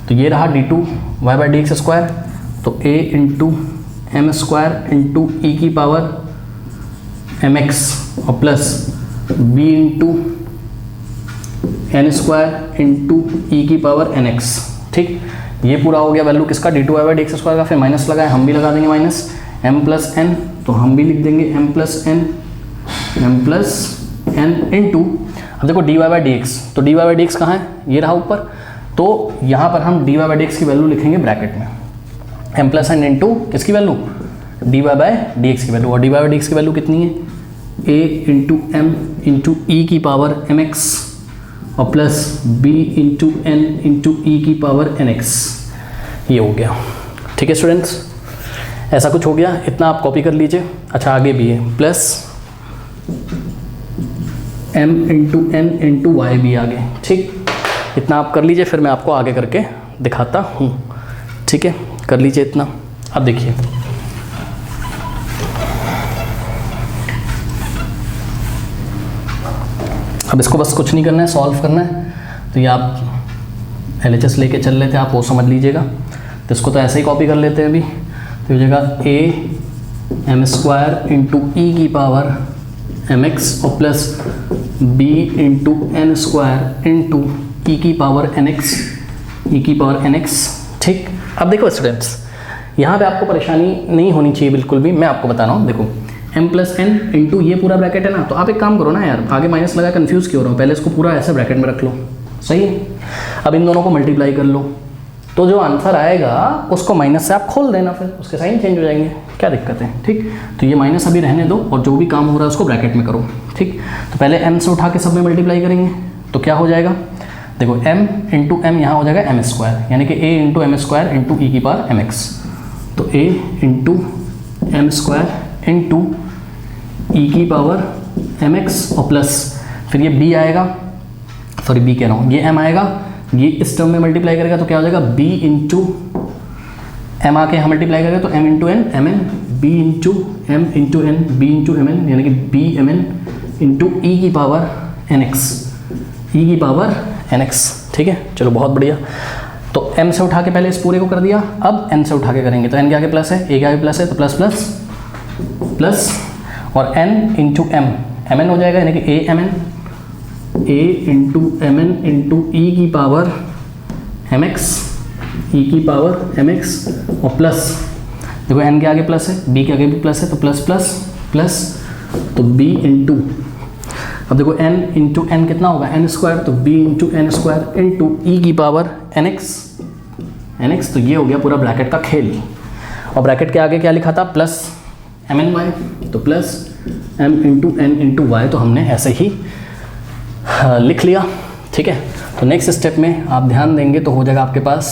तो ये रहा d2y बाई dx स्क्वायर, तो a into m square into e की पावर mx और plus b into n square into e की पावर nx, ठीक। ये पूरा हो गया वैल्यू किसका, d2y बाई dx स्क्वायर का, फिर माइनस लगाए, हम भी लगा देंगे माइनस m प्लस n, तो हम भी लिख देंगे m प्लस n इंटू, अब देखो dy बाई dx, तो dy बाई dx कहाँ है, ये रहा ऊपर, तो यहाँ पर हम dy बाई dx की वैल्यू लिखेंगे ब्रैकेट में, m प्लस n इंटू किसकी वैल्यू, dy बाई dx की वैल्यू, और dy बाई dx की वैल्यू कितनी है, a into m into e की पावर mx और plus b into n into e की पावर nx, ये हो गया, ठीक है स्टूडेंट्स। ऐसा कुछ हो गया, इतना आप कॉपी कर लीजिए। अच्छा आगे भी है, plus m into n into y भी आगे, ठीक। इतना आप कर लीजिए, फिर मैं आपको आगे करके दिखाता हूँ, ठीक है। कर लीजिए इतना। अब देखिए अब इसको बस कुछ नहीं करना है, सॉल्व करना है। तो ये आप LHS लेके चल रहे थे, आप वो समझ लीजिएगा। तो इसको तो ऐसे ही कॉपी कर लेते हैं अभी। तो हो जाएगा a m square into e की पावर mx और plus b into n square into e की पावर nx ई की पावर nx। ठीक, अब देखो स्टूडेंट्स, यहाँ पे आपको परेशानी नहीं होनी चाहिए बिल्कुल भी, मैं आपको बता रहा हूँ। देखो m प्लस एन इंटू ये पूरा ब्रैकेट है ना, तो आप एक काम करो ना यार, आगे माइनस लगा कंफ्यूज क्यों हो रहा हो, पहले इसको पूरा ऐसे ब्रैकेट में रख लो, सही है। अब इन दोनों को मल्टीप्लाई कर लो, तो जो आंसर आएगा उसको माइनस से आप खोल देना, फिर उसके साइन चेंज हो जाएंगे, क्या दिक्कत है। ठीक, तो ये माइनस अभी रहने दो और जो भी काम हो रहा है उसको ब्रैकेट में करो। ठीक, तो पहले m से उठा के सब में मल्टीप्लाई करेंगे, तो क्या हो जाएगा, देखो m इंटू एम यहाँ हो जाएगा एम स्क्वायर, यानी कि a into m square into e की पावर एम एक्स। तो a into m square into e की पावर एम एक्स और प्लस फिर ये b आएगा, सॉरी b कह रहा हूँ, ये m आएगा, ये इस टर्म में मल्टीप्लाई करेगा तो क्या हो जाएगा b इंटू एम आके यहाँ मल्टीप्लाई करेगा तो m into n m n, b into m into n b into m n, यानी कि b m n into e की पावर एन एक्स, ई की पावर एन एक्स। ठीक है, चलो बहुत बढ़िया। तो m से उठा के पहले इस पूरे को कर दिया, अब n से उठा के करेंगे, तो n के आगे प्लस है, a के आगे प्लस है, तो प्लस प्लस प्लस और n into m m n हो जाएगा, यानी कि a m n, a into m n into e की पावर एम एक्स, ई की पावर एम एक्स और प्लस, देखो n के आगे प्लस है, b के आगे भी प्लस है, तो प्लस प्लस प्लस, तो b इंटू, अब देखो n इंटू एन कितना होगा n स्क्वायर, तो b into n square into e की पावर एन एक्स। तो ये हो गया पूरा ब्रैकेट का खेल। और ब्रैकेट के आगे क्या लिखा था, प्लस एम एन वाई, तो plus m into n into y, तो हमने ऐसे ही लिख लिया। ठीक है, तो नेक्स्ट स्टेप में आप ध्यान देंगे तो हो जाएगा आपके पास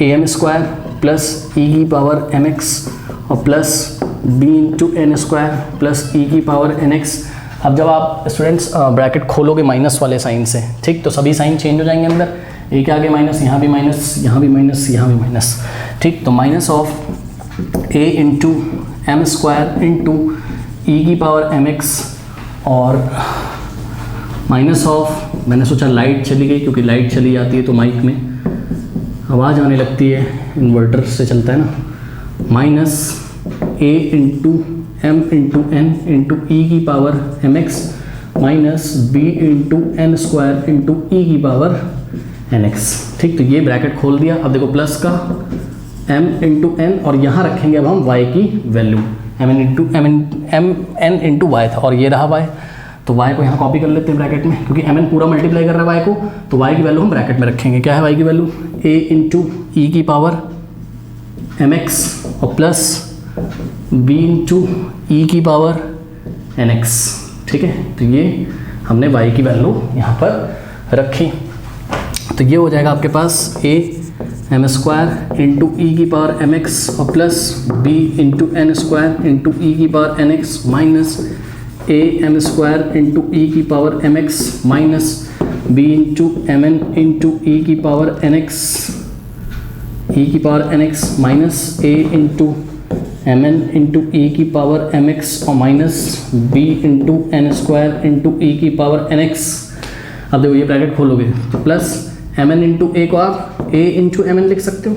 a m square plus e की पावर एम एक्स और plus b into n square plus e की पावर एन एक्स। अब जब आप स्टूडेंट्स ब्रैकेट खोलोगे माइनस वाले साइन से, ठीक, तो सभी साइन चेंज हो जाएंगे अंदर, ए के आगे माइनस, यहाँ भी माइनस, यहाँ भी माइनस, यहाँ भी माइनस। ठीक, तो minus of a into m square into e की पावर एम एक्स और माइनस ऑफ, मैंने सोचा लाइट चली गई, क्योंकि लाइट चली जाती है तो माइक में आवाज़ आने लगती है, इन्वर्टर से चलता है ना, minus a into m into n into e की power m x minus b into n square into e की पावर एन एक्स। ठीक, तो ये ब्रैकेट खोल दिया। अब देखो प्लस का m इंटू एन और यहाँ रखेंगे अब हम y की value, m n into y था और ये रहा y, तो y को यहाँ कॉपी कर लेते हैं ब्रैकेट में, क्योंकि m n पूरा मल्टीप्लाई कर रहा है y को, तो y की वैल्यू हम ब्रैकेट में रखेंगे। क्या है y की वैल्यू, a इंटू ई की पावर एम एक्स और प्लस b इंटू ई की पावर एन एक्स। ठीक है, तो ये हमने y की वैल्यू यहाँ पर रखी, तो ये हो जाएगा आपके पास a m square into e की पावर एम एक्स और plus b into n square into e की power n x minus a m square into e की power m x minus b into m n into e की power n x, e की power n x minus a into m n into e की power m x और minus b into n square into e की power n x. अब देखो ये bracket खोलोगे तो प्लस एम एन इंटू ए को आप ए इंटू एम एन लिख सकते हो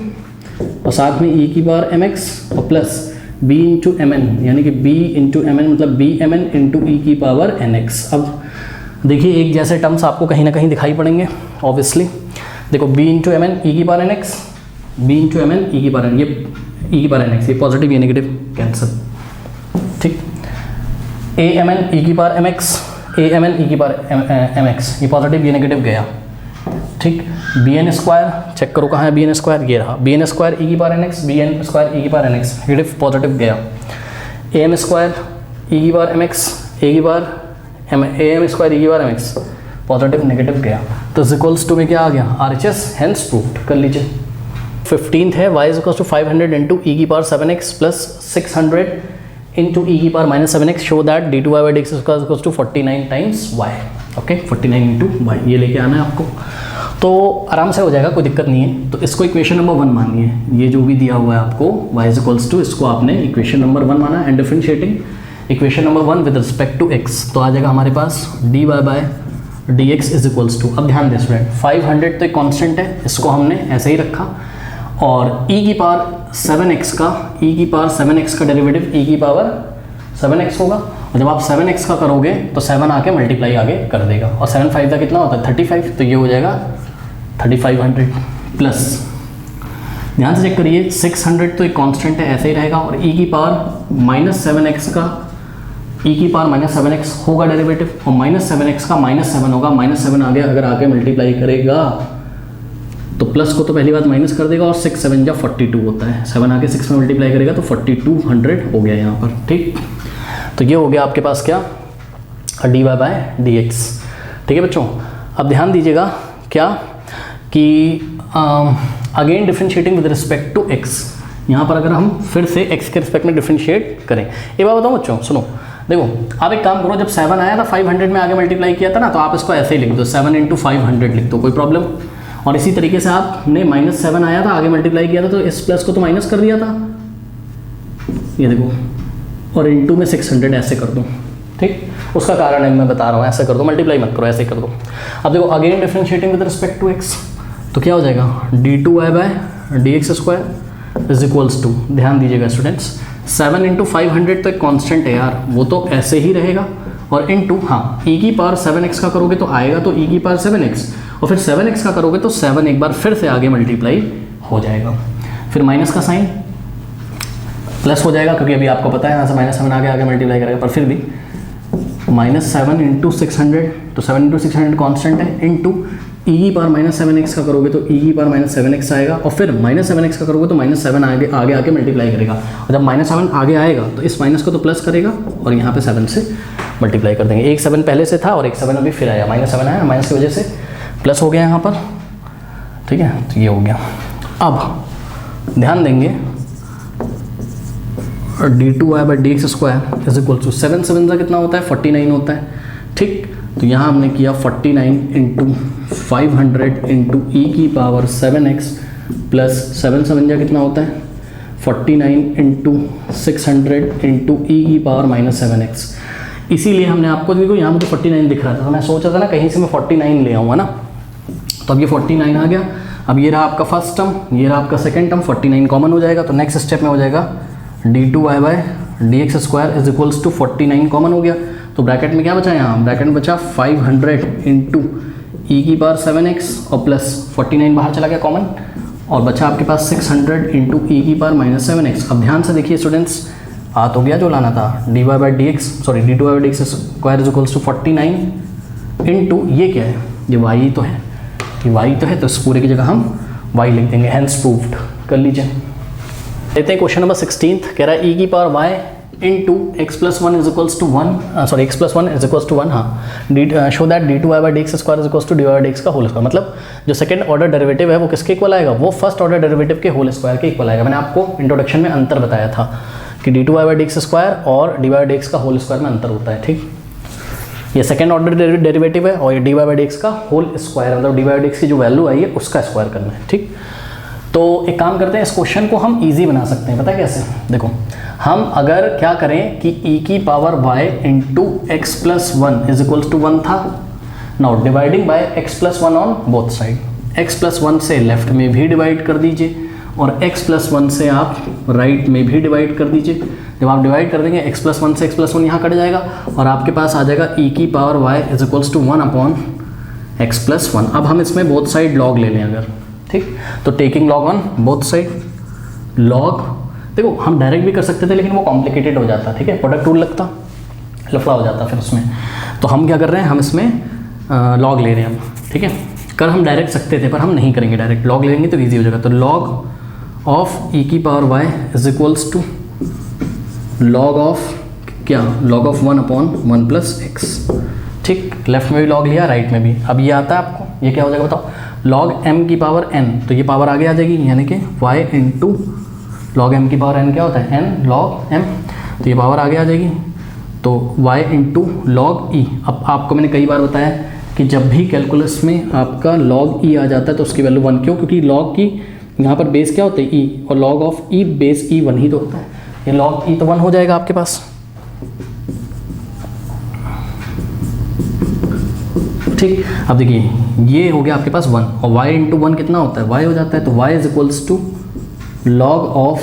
और साथ में ई की पावर एम एक्स और plus b into m n, यानी कि बी इंटू एम एन मतलब b m n into e की पावर एन एक्स। अब देखिए एक जैसे टर्म्स आपको कहीं ना कहीं दिखाई पड़ेंगे ऑब्वियसली। देखो b into m n e की power n x, b into m n e की पावर एन, ये ई की पावर एन एक्स, ये पॉजिटिव ये नेगेटिव कैंसिल। ठीक, ए एम एन ई की power m x, a m n e की power m x, ये positive ये नेगेटिव गया। ठीक, बी एन स्क्वायर चेक करो कहाँ है बी एन स्क्वायर, ये रहा बी एन स्क्वायर ई की power n x, b n square e की power n x, negative positive गया। ए एम स्क्वायर ई की पावर एम एक्स, ए की power a m square e की power m x, positive negative गया। तो equals to में क्या आ गया, R H S, hence proved. कर लीजिए 15th है y is equal to 500 into e की power 7x plus 600 into e की power minus 7x, show that d two y by d x equal to 49 times y. Okay, 49 into y ये लेके आना है आपको, तो आराम से हो जाएगा, कोई दिक्कत नहीं है। तो इसको इक्वेशन नंबर 1 मानिए, ये जो भी दिया हुआ है आपको y इज इक्वल्स टू, इसको आपने इक्वेशन नंबर 1 माना and differentiating equation number 1 with respect to x, तो आ जाएगा हमारे पास d y by d x is equals to. अब ध्यान दें स्टूडेंट, 500 तो एक कॉन्स्टेंट है, इसको हमने ऐसे ही रखा और e की पावर 7x का, e की पावर 7x का डेरिवेटिव e की पावर 7x होगा, और जब आप 7x का करोगे तो 7 आके मल्टीप्लाई आगे कर देगा, और 7 5 का कितना होता है 35, तो ये हो जाएगा 3500। प्लस, ध्यान से चेक करिए 600 तो एक कांस्टेंट है, ऐसे ही रहेगा, और e की पावर -7x का e की पावर -7x होगा डेरिवेटिव, और -7x का -7 होगा, -7 आगे अगर आगे मल्टीप्लाई करेगा तो प्लस को तो पहली बात माइनस कर देगा, और 6 7 जा 42 होता है, 7 आगे 6 में मल्टीप्लाई करेगा तो 4200 हो गया यहाँ पर। ठीक, तो ये हो गया आपके पास क्या, dy/dx। ठीक है बच्चों, अब ध्यान दीजिएगा क्या कि again differentiating with respect to x, यहाँ पर अगर हम फिर से x के रिस्पेक्ट में डिफ्रेंशिएट करें, ये बात बताऊँ बच्चों, सुनो देखो, आप एक काम करो, जब 7 आया था 500 में आगे मल्टीप्लाई किया था ना, तो आप इसको ऐसे ही लिख दो, 7 × 500 लिख दो, कोई प्रॉब्लम। और इसी तरीके से आपने -7 आया था आगे मल्टीप्लाई किया था, तो इस प्लस को तो माइनस कर दिया था, ये देखो, और इंटू में 600 ऐसे कर दो। ठीक, उसका कारण है मैं बता रहा हूँ, ऐसे कर दो, मल्टीप्लाई मत करो, ऐसे कर दो। अब देखो again differentiating with respect to x, तो क्या हो जाएगा, d2y/dx² इज इक्वल्स टू, ध्यान दीजिएगा स्टूडेंट्स, 7 × 500 तो एक कांस्टेंट है यार, वो तो ऐसे ही रहेगा, और इंटू हाँ e की पावर 7x का करोगे तो आएगा तो e की पावर 7x, और फिर 7x का करोगे तो 7 एक बार फिर से आगे मल्टीप्लाई हो जाएगा, फिर माइनस का साइन प्लस हो जाएगा, क्योंकि अभी आपको पता है यहाँ से -7 आगे मल्टीप्लाई करेगा, पर फिर भी -7 × 600, तो 7 × 600 कांस्टेंट है, इंटू e की पावर -7x का करोगे तो e की पावर -7x आएगा, और फिर -7x का करोगे तो -7 आगे आके मल्टीप्लाई करेगा, और जब -7 आगे आएगा तो इस माइनस को तो प्लस करेगा, और यहाँ पे 7 से मल्टीप्लाई कर देंगे। एक 7 पहले से था और एक 7 अभी फिर आया, -7 आया, माइनस की वजह से प्लस हो गया यहाँ पर। ठीक है, तो ये हो गया। अब ध्यान देंगे d2y/dx² इज इक्वल टू 7 7 का कितना होता है, 49 होता है। ठीक, तो यहाँ हमने किया 49 × 500 × e की पावर 7x प्लस 7 7 जा कितना होता है, 49 × 600 × e की पावर -7x। इसीलिए हमने आपको, देखो यहाँ मुझे 49 दिख रहा था, तो मैं सोच रहा था ना कहीं से मैं 49 ले आऊँगा ना, तो अब ये 49 आ गया। अब ये रहा आपका फर्स्ट टर्म, ये रहा आपका सेकेंड टर्म, 49 कॉमन हो जाएगा, तो नेक्स्ट स्टेप में हो जाएगा d2y/dx² is equals to 49 common हो गया, तो ब्रैकेट में क्या बचा, यहाँ ब्रैकेट में बचा 500 × e की पावर 7x और प्लस 49 बाहर चला गया कॉमन, और बचा आपके पास 600 × e की पावर -7x। अब ध्यान से देखिए स्टूडेंट्स, आ तो गया जो लाना था, d2y/dx is equals to 49 into ये क्या है, ये y तो है, ये y तो है, तो इस पूरे की जगह हम y लिख देंगे, हेंस प्रूव्ड। कर लीजिए, लेते हैं क्वेश्चन नंबर 16, कह रहा है e की power y into x+1 is equals to 1, sorry x+1 is equals to 1, हाँ, show that d2y/dx² is equals to dy/dx का होल स्क्वायर। मतलब जो सेकंड ऑर्डर डेरिवेटिव है वो किसके इक्वल आएगा, वो फर्स्ट ऑर्डर डेरिवेटिव के होल स्क्वायर के इक्वल आएगा। मैंने आपको इंट्रोडक्शन में अंतर बताया था कि d2y/dx² और dy/dx का होल स्क्वायर में अंतर होता है। ठीक, ये सेकंड ऑर्डर डेरिवेटिव है, और ये dy/dx का होल स्क्वायर, मतलब dy/dx की जो वैल्यू आई है उसका स्क्वायर करना है। ठीक, तो एक काम करते हैं, इस क्वेश्चन को हम इजी बना सकते हैं, पता है कैसे, देखो हम अगर क्या करें कि e की power y into x+1 is equals to 1 था, now dividing by x+1 on both side, x+1 से लेफ्ट में भी डिवाइड कर दीजिए और x+1 से आप राइट में भी डिवाइड कर दीजिए। जब आप डिवाइड कर देंगे x+1 से x+1 यहाँ कट जाएगा, और आपके पास आ जाएगा e की power y is equals to 1/x+1। अब हम इसमें बोथ साइड लॉग ले लें अगर, ठीक, तो taking log on both side, log, देखो हम डायरेक्ट भी कर सकते थे लेकिन वो कॉम्प्लिकेटेड हो जाता, ठीक है, प्रोडक्ट रूल लगता, लफड़ा हो जाता फिर उसमें, तो हम क्या कर रहे हैं, हम इसमें लॉग ले रहे हैं हम, ठीक है। कर हम डायरेक्ट सकते थे पर हम नहीं करेंगे, डायरेक्ट लॉग लेंगे तो ईजी हो जाएगा। तो लॉग ऑफ e की power y is equals to log of क्या, लॉग ऑफ 1/1 + x, ठीक, लेफ्ट में भी लॉग लिया, राइट में भी। अब ये आता है आपको, ये क्या हो जाएगा बताओ, लॉग m की पावर n, तो ये पावर आगे आ जाएगी, यानी कि y इंटू लॉग m की पावर n क्या होता है, n log m, तो ये पावर आगे आ जाएगी, तो y इंटू लॉग e। अब आपको मैंने कई बार बताया कि जब भी कैलकुलस में आपका log e आ जाता है तो उसकी वैल्यू 1, क्यों, क्योंकि log की यहाँ पर बेस क्या होता है e, और log of e base e 1 ही तो होता है, ये log e तो 1 हो जाएगा आपके पास, ठीक। अब देखिए ये हो गया आपके पास 1, और y इंटू 1 कितना होता है, y हो जाता है, तो y is equals to log of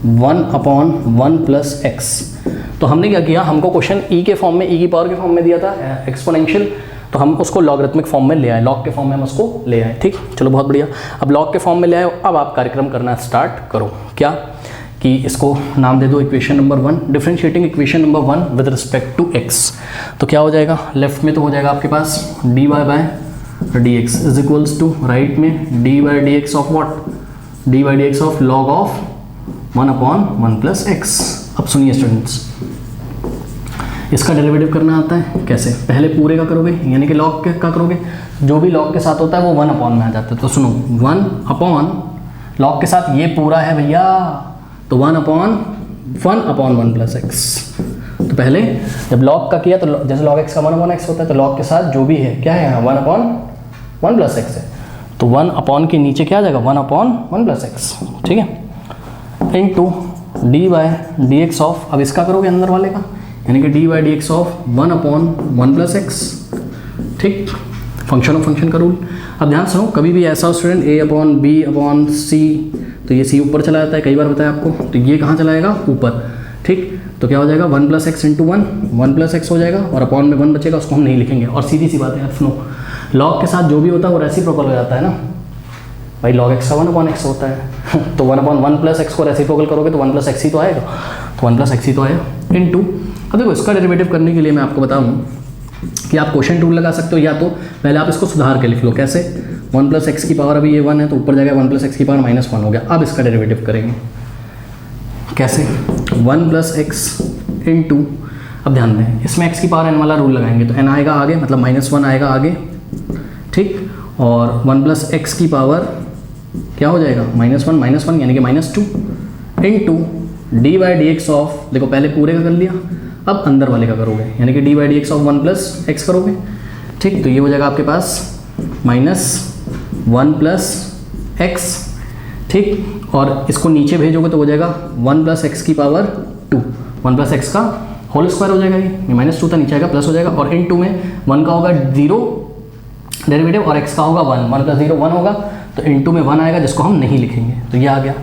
1/1 + x। तो हमने क्या किया, हमको क्वेश्चन e के फॉर्म में, e की पावर के फॉर्म में दिया था एक्सपोनेंशियल, तो हम उसको लॉगरिथमिक फॉर्म में ले आए, लॉग के फॉर्म में हम उसको ले आए। ठीक, चलो बहुत बढ़िया। अब लॉग के फॉर्म में ले आए, अब आप कार्यक्रम करना स्टार्ट करो। क्या कि इसको नाम दे दो equation number 1, differentiating equation number 1 with respect to x। तो क्या हो जाएगा, लेफ्ट में तो हो जाएगा आपके पास dy by dx is equals to right में dy by dx of what, dy by dx of log of 1/1 plus x। अब सुनिए स्टूडेंट्स, इसका डेरिवेटिव करना आता है कैसे, पहले पूरे का करोगे यानी कि लॉग का करोगे, जो भी लॉग के साथ होता है वो 1 में आ जाता है। तो सुनो 1 लॉग के साथ ये पूरा है भैया, तो 1/1 प्लस x। तो पहले जब लॉग का किया तो जैसे लॉग x का 1/x होता है, तो लॉग के साथ जो भी है क्या है यहाँ 1/1 प्लस x है, तो 1 के नीचे क्या आ जाएगा 1/1 प्लस x। ठीक है, into d by d x of, अब इसका करोगे अंदर वाले का यानी कि d by d x of 1/1 plus x. ठीक, फंक्शन ऑफ फंक्शन का रूल। अब ध्यान सुनो, कभी भी ऐसा हो स्टूडेंट a/b/c, तो ये c ऊपर चला जाता है, कई बार बताया आपको, तो ये कहाँ चलाएगा ऊपर। ठीक, तो क्या हो जाएगा 1 plus x into 1 plus x हो जाएगा, और अपॉन में 1 बचेगा, उसको हम नहीं लिखेंगे। और सीधी सी बात है सुनो, लॉग के साथ जो भी होता है वो रेसिप्रोकल हो जाता है ना भाई, लॉग एक्स का 1/x होता है तो 1/1 प्लस एक्स को रेसिप्रोकल करोगे तो 1 प्लस एक्स ही तो आएगा, तो 1 प्लस एक्स ही तो आएगा इनटू। अब देखो इसका डेरिवेटिव करने के लिए मैं आपको बताऊं कि आप क्वेश्चन टूल लगा सकते हो, या तो पहले आप इसको सुधार के लिख लो। कैसे, 1 प्लस एक्स की पावर अभी ये 1 है तो ऊपर जाएगा 1 प्लस एक्स की पावर -1 हो गया। अब इसका डेरिवेटिव करेंगे कैसे, 1 प्लस एक्स इंटू, अब ध्यान दें इसमें x की पावर n वाला रूल लगाएंगे, तो n आएगा आगे मतलब -1 आएगा आगे। ठीक, और 1 प्लस एक्स की पावर क्या हो जाएगा -1 यानी कि -2 into d by d x of, देखो पहले पूरे का कर लिया, अब अंदर वाले का करोगे यानी कि d by d x of 1 plus x करोगे। ठीक, तो ये हो जाएगा आपके पास -1 प्लस एक्स। ठीक, और इसको नीचे भेजोगे तो हो जाएगा 1 प्लस एक्स की पावर 2, 1 प्लस एक्स का होल स्क्वायर हो जाएगा, ये -2 था नीचे आएगा प्लस हो जाएगा, और इन 2 में 1 का होगा 0 डेरिवेटिव और x का होगा 1 प्लस 0 1 होगा, तो इन 2 में 1 आएगा जिसको हम नहीं लिखेंगे, तो ये आ गया।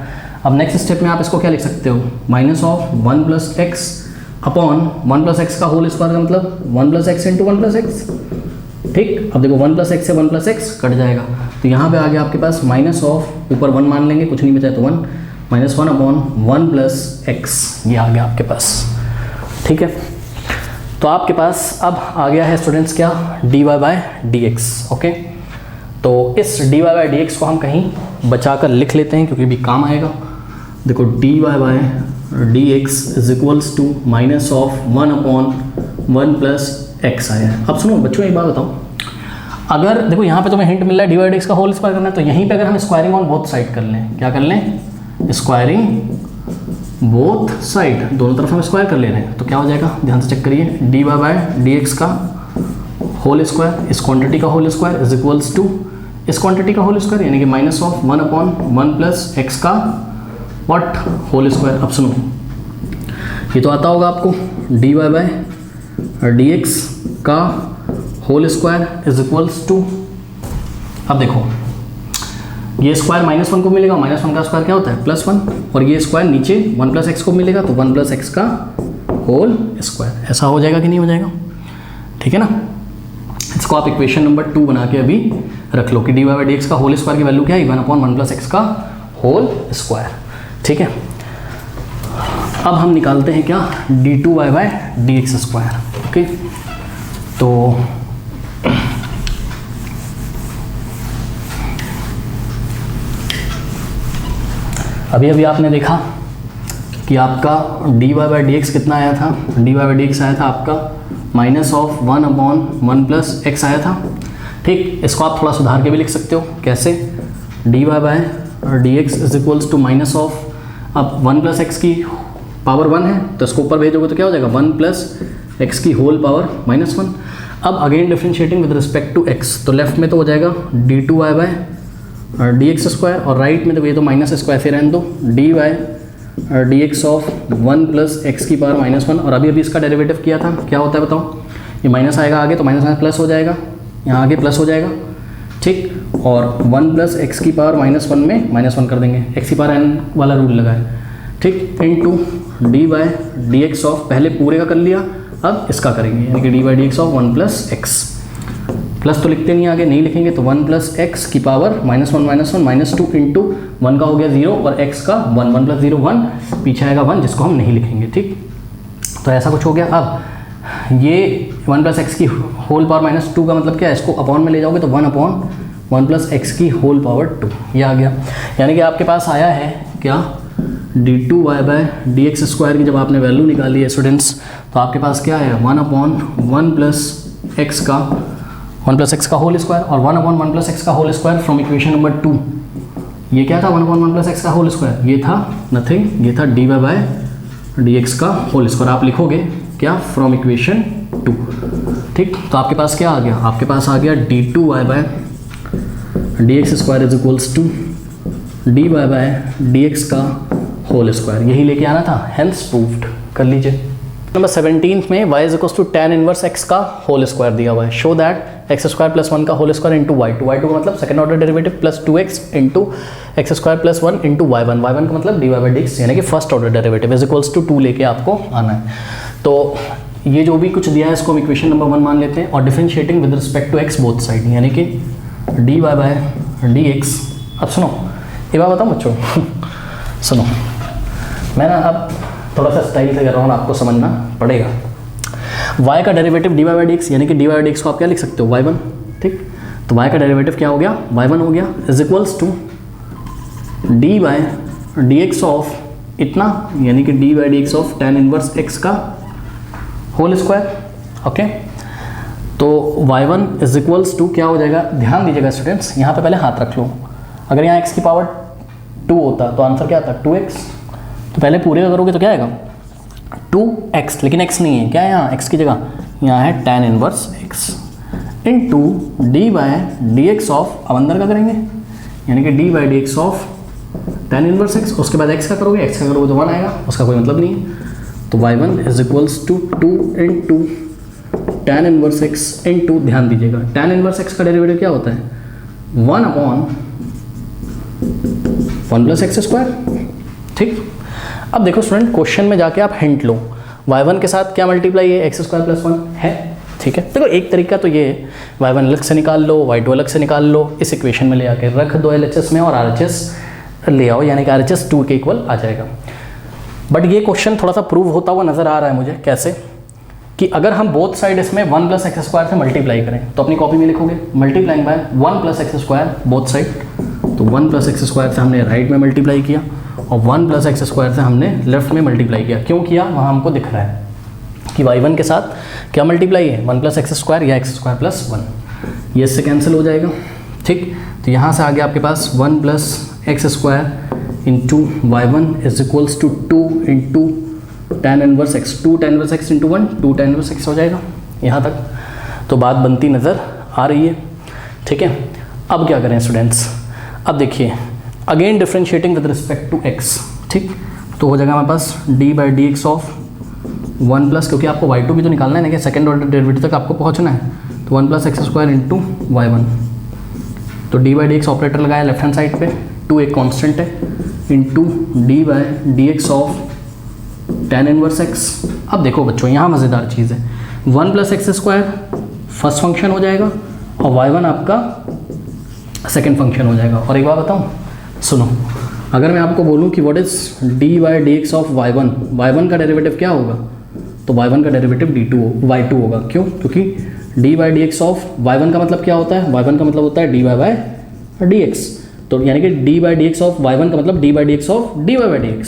अब नेक्स्ट स्टेप में आप इसको क्या लिख सकते हो, -1 plus x upon 1 plus x का होल स्क्वायर का मतलब 1 plus x into 1 plus x. ठीक, अब देखो 1 प्लस एक्स से 1 प्लस एक्स कट जाएगा, तो यहाँ पे आ गया आपके पास ऊपर 1 मान लेंगे, कुछ नहीं बचा तो 1 -1 अपॉन 1 प्लस एक्स, ये आ गया आपके पास। ठीक है, तो आपके पास अब आ गया है स्टूडेंट्स क्या, dy by d x. Okay, तो इस dy बाय डी एक्स को हम कहीं बचा कर लिख लेते हैं क्योंकि भी काम आएगा। देखो dy by d x is equals to -1/1 plus x आया है। अब सुनो बच्चों एक बात बताओ, अगर देखो यहाँ पे तुम्हें हिंट मिल रहा है dy बाय डी एक्स का होल स्क्वायर करना है, तो यहीं पे अगर हम स्क्वायरिंग ऑन बोथ साइड कर लें, क्या कर लें, स्क्वायरिंग बोथ साइड, दोनों तरफ हम स्क्वायर कर ले रहे हैं, तो क्या हो जाएगा, ध्यान से चेक करिए, dy बाय डी एक्स का होल स्क्वायर इस क्वांटिटी का whole square is equals to इस क्वांटिटी का होल स्क्वायर यानी कि -1/1 प्लस एक्स का व्हाट होल स्क्वायर। अब सुनो ये तो आता होगा आपको, dy बाय डी एक्स का whole square is equals to, अब देखो ये स्क्वायर -1 को मिलेगा, -1 का स्क्वायर क्या होता है +1, और ये स्क्वायर नीचे 1 प्लस एक्स को मिलेगा तो 1 प्लस एक्स का होल स्क्वायर। ऐसा हो जाएगा कि नहीं हो जाएगा, ठीक है ना। इसको आप इक्वेशन नंबर 2 बना के अभी रख लो कि dy बाई डी एक्स का होल स्क्वायर की वैल्यू क्या है 1/1 प्लस एक्स का होल स्क्वायर। ठीक है, अब हम निकालते हैं क्या, d2 by d x square. Okay, तो अभी आपने देखा कि आपका dy बाई डी एक्स कितना आया था, dy बाई डी एक्स आया था आपका -1/1 प्लस एक्स आया था। ठीक, इसको आप थोड़ा सुधार के भी लिख सकते हो, कैसे, dy by d x is equals to minus of, अब 1 प्लस एक्स की पावर 1 है तो इसको ऊपर भेजोगे तो क्या हो जाएगा 1 प्लस एक्स की होल पावर -1। अब again differentiating with respect to x, तो लेफ्ट में तो हो जाएगा d2 by d x square, और राइट में तो ये तो माइनस स्क्वायर फिर रहने दो, d by d x of 1 plus x की पावर -1, और अभी इसका डेरिवेटिव किया था, क्या होता है बताओ, ये माइनस आएगा आगे तो माइनस प्लस हो जाएगा, यहाँ आगे प्लस हो जाएगा। ठीक, और 1 प्लस एक्स की पावर -1 में -1 कर देंगे, एक्स की पावर n वाला रूल लगा है। ठीक, into d by d x of, पहले पूरे का कर लिया अब इसका करेंगे यानी कि d by d x of 1 plus x. Plus तो लिखते नहीं, आगे नहीं लिखेंगे, तो 1 प्लस एक्स की पावर -1 -2 इंटू 1 का हो गया 0 और x का 1, 1 प्लस 0 1, पीछे आएगा 1 जिसको हम नहीं लिखेंगे, ठीक। तो ऐसा कुछ हो गया। अब ये 1 प्लस एक्स की होल पावर -2 का मतलब क्या है, इसको अपॉन में ले जाओगे तो 1/1 प्लस एक्स की होल पावर 2, ये आ गया। यानी कि आपके पास आया है क्या, d2y/dx² की जब आपने वैल्यू निकाली है स्टूडेंट्स, तो आपके पास क्या है 1/1 प्लस एक्स का होल स्क्वायर और 1/1 प्लस एक्स का whole square from equation number 2। ये क्या था 1/1 प्लस एक्स का होल स्क्वायर, ये था नथिंग, ये था dy/dx का होल स्क्वायर। आप लिखोगे क्या, फ्रॉम इक्वेशन 2, ठीक। तो आपके पास क्या आ गया, आपके पास आ गया d2y/dx² is equals to dy/dx का होल स्क्वायर, यही लेके आना था, हेंस प्रूव्ड। कर लीजिए। नंबर 17 में y is equals to tan inverse x का होल स्क्वायर दिया हुआ है। शो दैट x² प्लस 1 का होल स्क्वायर इंटू y2 का मतलब second order derivative plus 2x into x² plus 1 into y1 का मतलब dy/dx यानी कि first order derivative is equals to 2 लेके आपको आना है। तो ये जो भी कुछ दिया है इसको हम इक्वेशन नंबर 1 मान लेते हैं और differentiating with respect to x both side, यानी कि dy/dx। अब सुनो, ये बात बताऊँ बच्चों सुनो, मैं ना अब थोड़ा सा स्टाइल से कर रहा हूँ, आपको समझना पड़ेगा। y का डेरिवेटिव dy/dx यानी कि dy/dx को आप क्या लिख सकते हो, y1, ठीक। तो y का डेरिवेटिव क्या हो गया, y1 हो गया, is equals to dy/dx of इतना, यानी कि dy/dx of tan inverse x का होल स्क्वायर, ओके। तो y1 इज इक्वल्स टू क्या हो जाएगा, ध्यान दीजिएगा स्टूडेंट्स, यहाँ पे पहले हाथ रख लो। अगर यहाँ x की पावर 2 होता तो आंसर क्या आता, 2x। तो पहले पूरे का करोगे तो क्या आएगा 2x, लेकिन x नहीं है, क्या है यहाँ x की जगह, यहाँ है tan inverse x into dy/dx of, अब अंदर का करेंगे यानी कि dy/dx of tan inverse x, उसके बाद x का करोगे तो 1 आएगा, उसका कोई मतलब नहीं है। तो y1 is equals to 2 into tan inverse x into, ध्यान दीजिएगा tan इनवर्स x का डेरिवेटिव क्या होता है 1/1 प्लस x², ठीक। अब देखो स्टूडेंट, क्वेश्चन में जाके आप हिंट लो, y1 के साथ क्या मल्टीप्लाई है, x² प्लस 1 है, ठीक है। देखो एक तरीका तो ये है, y1 अलग से निकाल लो, y2 अलग से निकाल लो, इस इक्वेशन में ले आके रख दो LHS में और RHS ले आओ, यानी कि RHS 2 के इक्वल आ जाएगा। बट ये क्वेश्चन थोड़ा सा प्रूव होता हुआ नजर आ रहा है मुझे, कैसे कि अगर हम बोथ साइड इसमें 1 प्लस x² से मल्टीप्लाई करें, तो अपनी कॉपी में लिखोगे multiplying by 1 plus x² both side, तो 1 प्लस x² से हमने राइट में मल्टीप्लाई किया और 1 प्लस x² से हमने लेफ्ट में मल्टीप्लाई किया। क्यों किया, वहाँ हमको दिख रहा है कि y1 के साथ क्या मल्टीप्लाई है 1 प्लस x² या x² प्लस 1, ये इससे कैंसिल हो जाएगा, ठीक। तो यहाँ से आगे आपके पास 1 plus x² into y1 is equals to 2 into tan inverse x, 2 tan inverse x into 1, 2 tan inverse x हो जाएगा। यहाँ तक तो बात बनती नज़र आ रही है, ठीक है। अब क्या करें स्टूडेंट्स, अब देखिए again differentiating with respect to x, ठीक। तो हो जाएगा हमारे पास dy/dx ऑफ 1 प्लस, क्योंकि आपको y2 भी तो निकालना है ना, कि सेकंड ऑर्डर डेरिवेटिव तक आपको पहुंचना है, तो 1 प्लस x² इंटू y1। तो dy/dx ऑपरेटर लगाया लेफ्ट हैंड साइड पे, 2 एक कांस्टेंट है, into dy/dx of tan inverse x। अब देखो बच्चों यहाँ मज़ेदार चीज़ है, 1 प्लस x² फर्स्ट फंक्शन हो जाएगा और y1 आपका सेकेंड फंक्शन हो जाएगा। और एक बात बताऊँ, सुनो, अगर मैं आपको बोलूं कि what is dy/dx of y1 का डेरिवेटिव क्या होगा, तो y1 का डेरिवेटिव y2 होगा। क्यों, क्योंकि dy/dx ऑफ y1 का मतलब क्या होता है, y1 का मतलब होता है dy/dx, तो यानी कि dy/dx ऑफ y1 का मतलब dy/dx ऑफ dy/dx,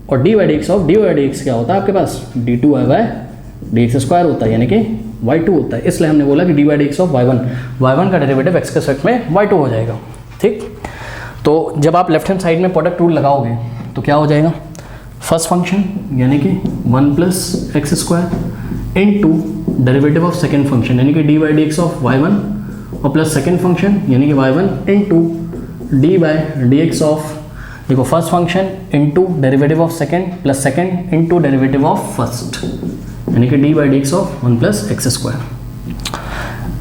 और dy/dx ऑफ dy/dx क्या होता है आपके पास d2y/dx² होता है, यानी कि y2 होता है। इसलिए हमने बोला कि dy/dx ऑफ y1 का डेरिवेटिव x के सेट में y2 हो जाएगा, ठीक। तो जब आप लेफ्ट हैंड साइड में प्रोडक्ट रूल लगाओगे तो क्या हो जाएगा, फर्स्ट फंक्शन यानी कि 1 plus x² into derivative of second function यानी कि dy/dx ऑफ y1 और प्लस सेकेंड फंक्शन यानी कि y1 इंटू dy/dx ऑफ, देखो first function into derivative of second plus second into derivative of first यानी कि dy/dx of 1 plus x²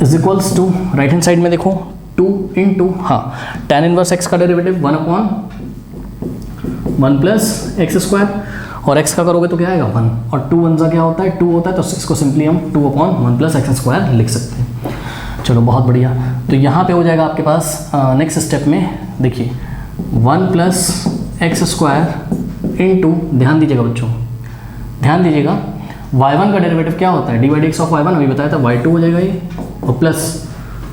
is equals to, right hand side में देखो 2 into, हाँ, tan inverse x का derivative 1/1 plus x² और x का करोगे तो क्या आएगा 1, और 2 1 क्या होता है 2 होता है, तो इसको सिंपली हम 2/1 प्लस x² लिख सकते हैं। चलो बहुत बढ़िया। तो यहाँ पे हो जाएगा आपके पास नेक्स्ट स्टेप में, देखिए 1 प्लस एक्स स्क्वायर इंटू, ध्यान दीजिएगा बच्चों, ध्यान दीजिएगा, y1 का डेरिवेटिव क्या होता है, D by d x of y1 अभी बताया था, y2 हो जाएगा ये, और plus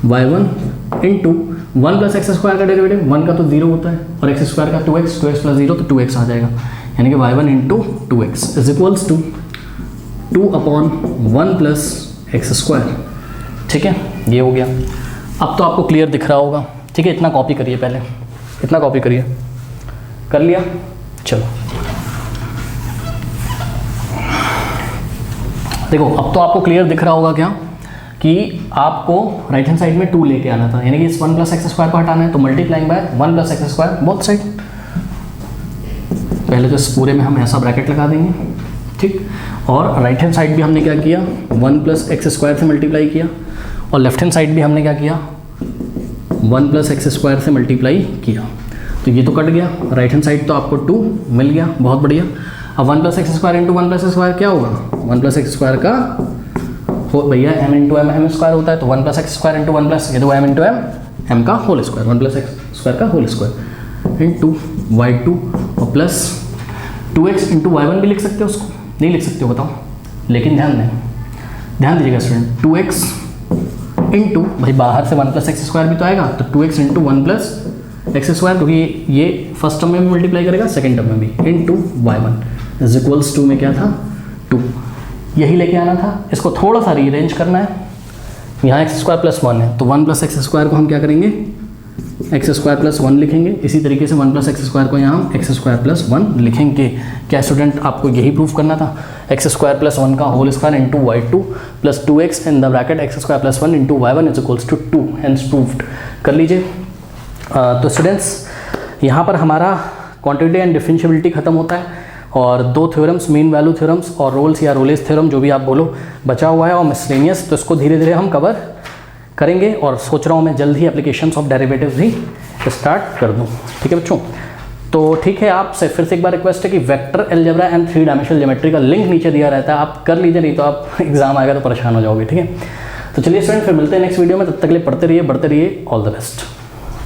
y1 into 1 plus x square का डेरिवेटिव, 1 का तो 0 होता है, और एक्स स्क्वायर का 2x, 2x प्लस 0 तो 2x आ जाएगा, यानी कि y1 into 2x is equals to 2/1 plus x square. ठीक है, ये हो गया। अब तो आपको क्लियर दिख रहा होगा, ठीक है, इतना कॉपी करिए, पहले इतना कॉपी करिए, कर लिया। चलो देखो, अब तो आपको क्लियर दिख रहा होगा क्या कि आपको राइट हैंड साइड में 2 लेके आना था, यानी कि इस 1 प्लस एक्स स्क्वायर को हटाना है, तो multiplying by 1 plus x square both side. पहले तो इस पूरे में हम ऐसा ब्रैकेट लगा देंगे, ठीक, और राइट हैंड साइड भी हमने क्या किया, 1 प्लस एक्स स्क्वायर से मल्टीप्लाई किया, और लेफ्ट हैंड साइड भी हमने क्या किया, 1 प्लस एक्स स्क्वायर से मल्टीप्लाई किया। तो ये तो कट गया, राइट हैंड साइड तो आपको 2 मिल गया, बहुत बढ़िया। अब 1 plus x square into 1 plus x square क्या होगा, 1 प्लस एक्स स्क्वायर का हो भैया m इंटू एम स्क्वायर होता है, तो 1 plus x square into 1 plus, ये तो m इंटू एम का whole square, 1 plus x square का होल स्क्वायर इंटू y2 और प्लस 2x इंटू y1 भी लिख सकते हो, उसको नहीं लिख सकते हो बताओ, लेकिन ध्यान दीजिएगा स्टूडेंट, 2x इंटू भाई बाहर से 1 प्लस एक्स स्क्वायर भी तो आएगा, तो 2x into 1 plus x square, क्योंकि ये फर्स्ट टर्म में भी मल्टीप्लाई करेगा, सेकंड टर्म में भी, into y1 is equals to में क्या था 2, यही लेके आना था। इसको थोड़ा सा रीअरेंज करना है, यहाँ एक्स स्क्वायर प्लस 1 है, तो 1 प्लस एक्स स्क्वायर को हम क्या करेंगे, एक्स स्क्वायर प्लस 1 लिखेंगे, इसी तरीके से 1 प्लस एक्स स्क्वायर को यहाँ हम एक्स स्क्वायर प्लस 1 लिखेंगे। क्या स्टूडेंट आपको यही प्रूफ करना था, एक्स स्क्वायर प्लस 1 का whole square into y2 plus 2x in the bracket x square plus 1 into y1 is equals to 2, hence proved. कर लीजिए। तो स्टूडेंट्स यहाँ पर हमारा क्वांटिटी एंड डिफरेंशियबिलिटी खत्म होता है, और 2 थ्योरम्स, मीन वैल्यू थ्योरम्स और रोल्स या रोलेस थ्योरम जो भी आप बोलो बचा हुआ है, और मिसलेनियस, तो इसको धीरे धीरे हम कवर करेंगे, और सोच रहा हूँ मैं जल्द ही एप्लीकेशंस ऑफ डेरिवेटिव्स भी स्टार्ट कर दूँ। ठीक है बच्चों, तो ठीक है, आपसे फिर से एक बार रिक्वेस्ट है कि vector algebra and 3 dimensional geometry का लिंक नीचे दिया रहता है, आप कर लीजिए, नहीं तो आप एग्जाम आएगा तो परेशान हो जाओगे। ठीक है, तो चलिए स्टूडेंट, फिर मिलते हैं नेक्स्ट वीडियो में, तब तक के लिए पढ़ते रहिए, बढ़ते रहिए, ऑल द बेस्ट।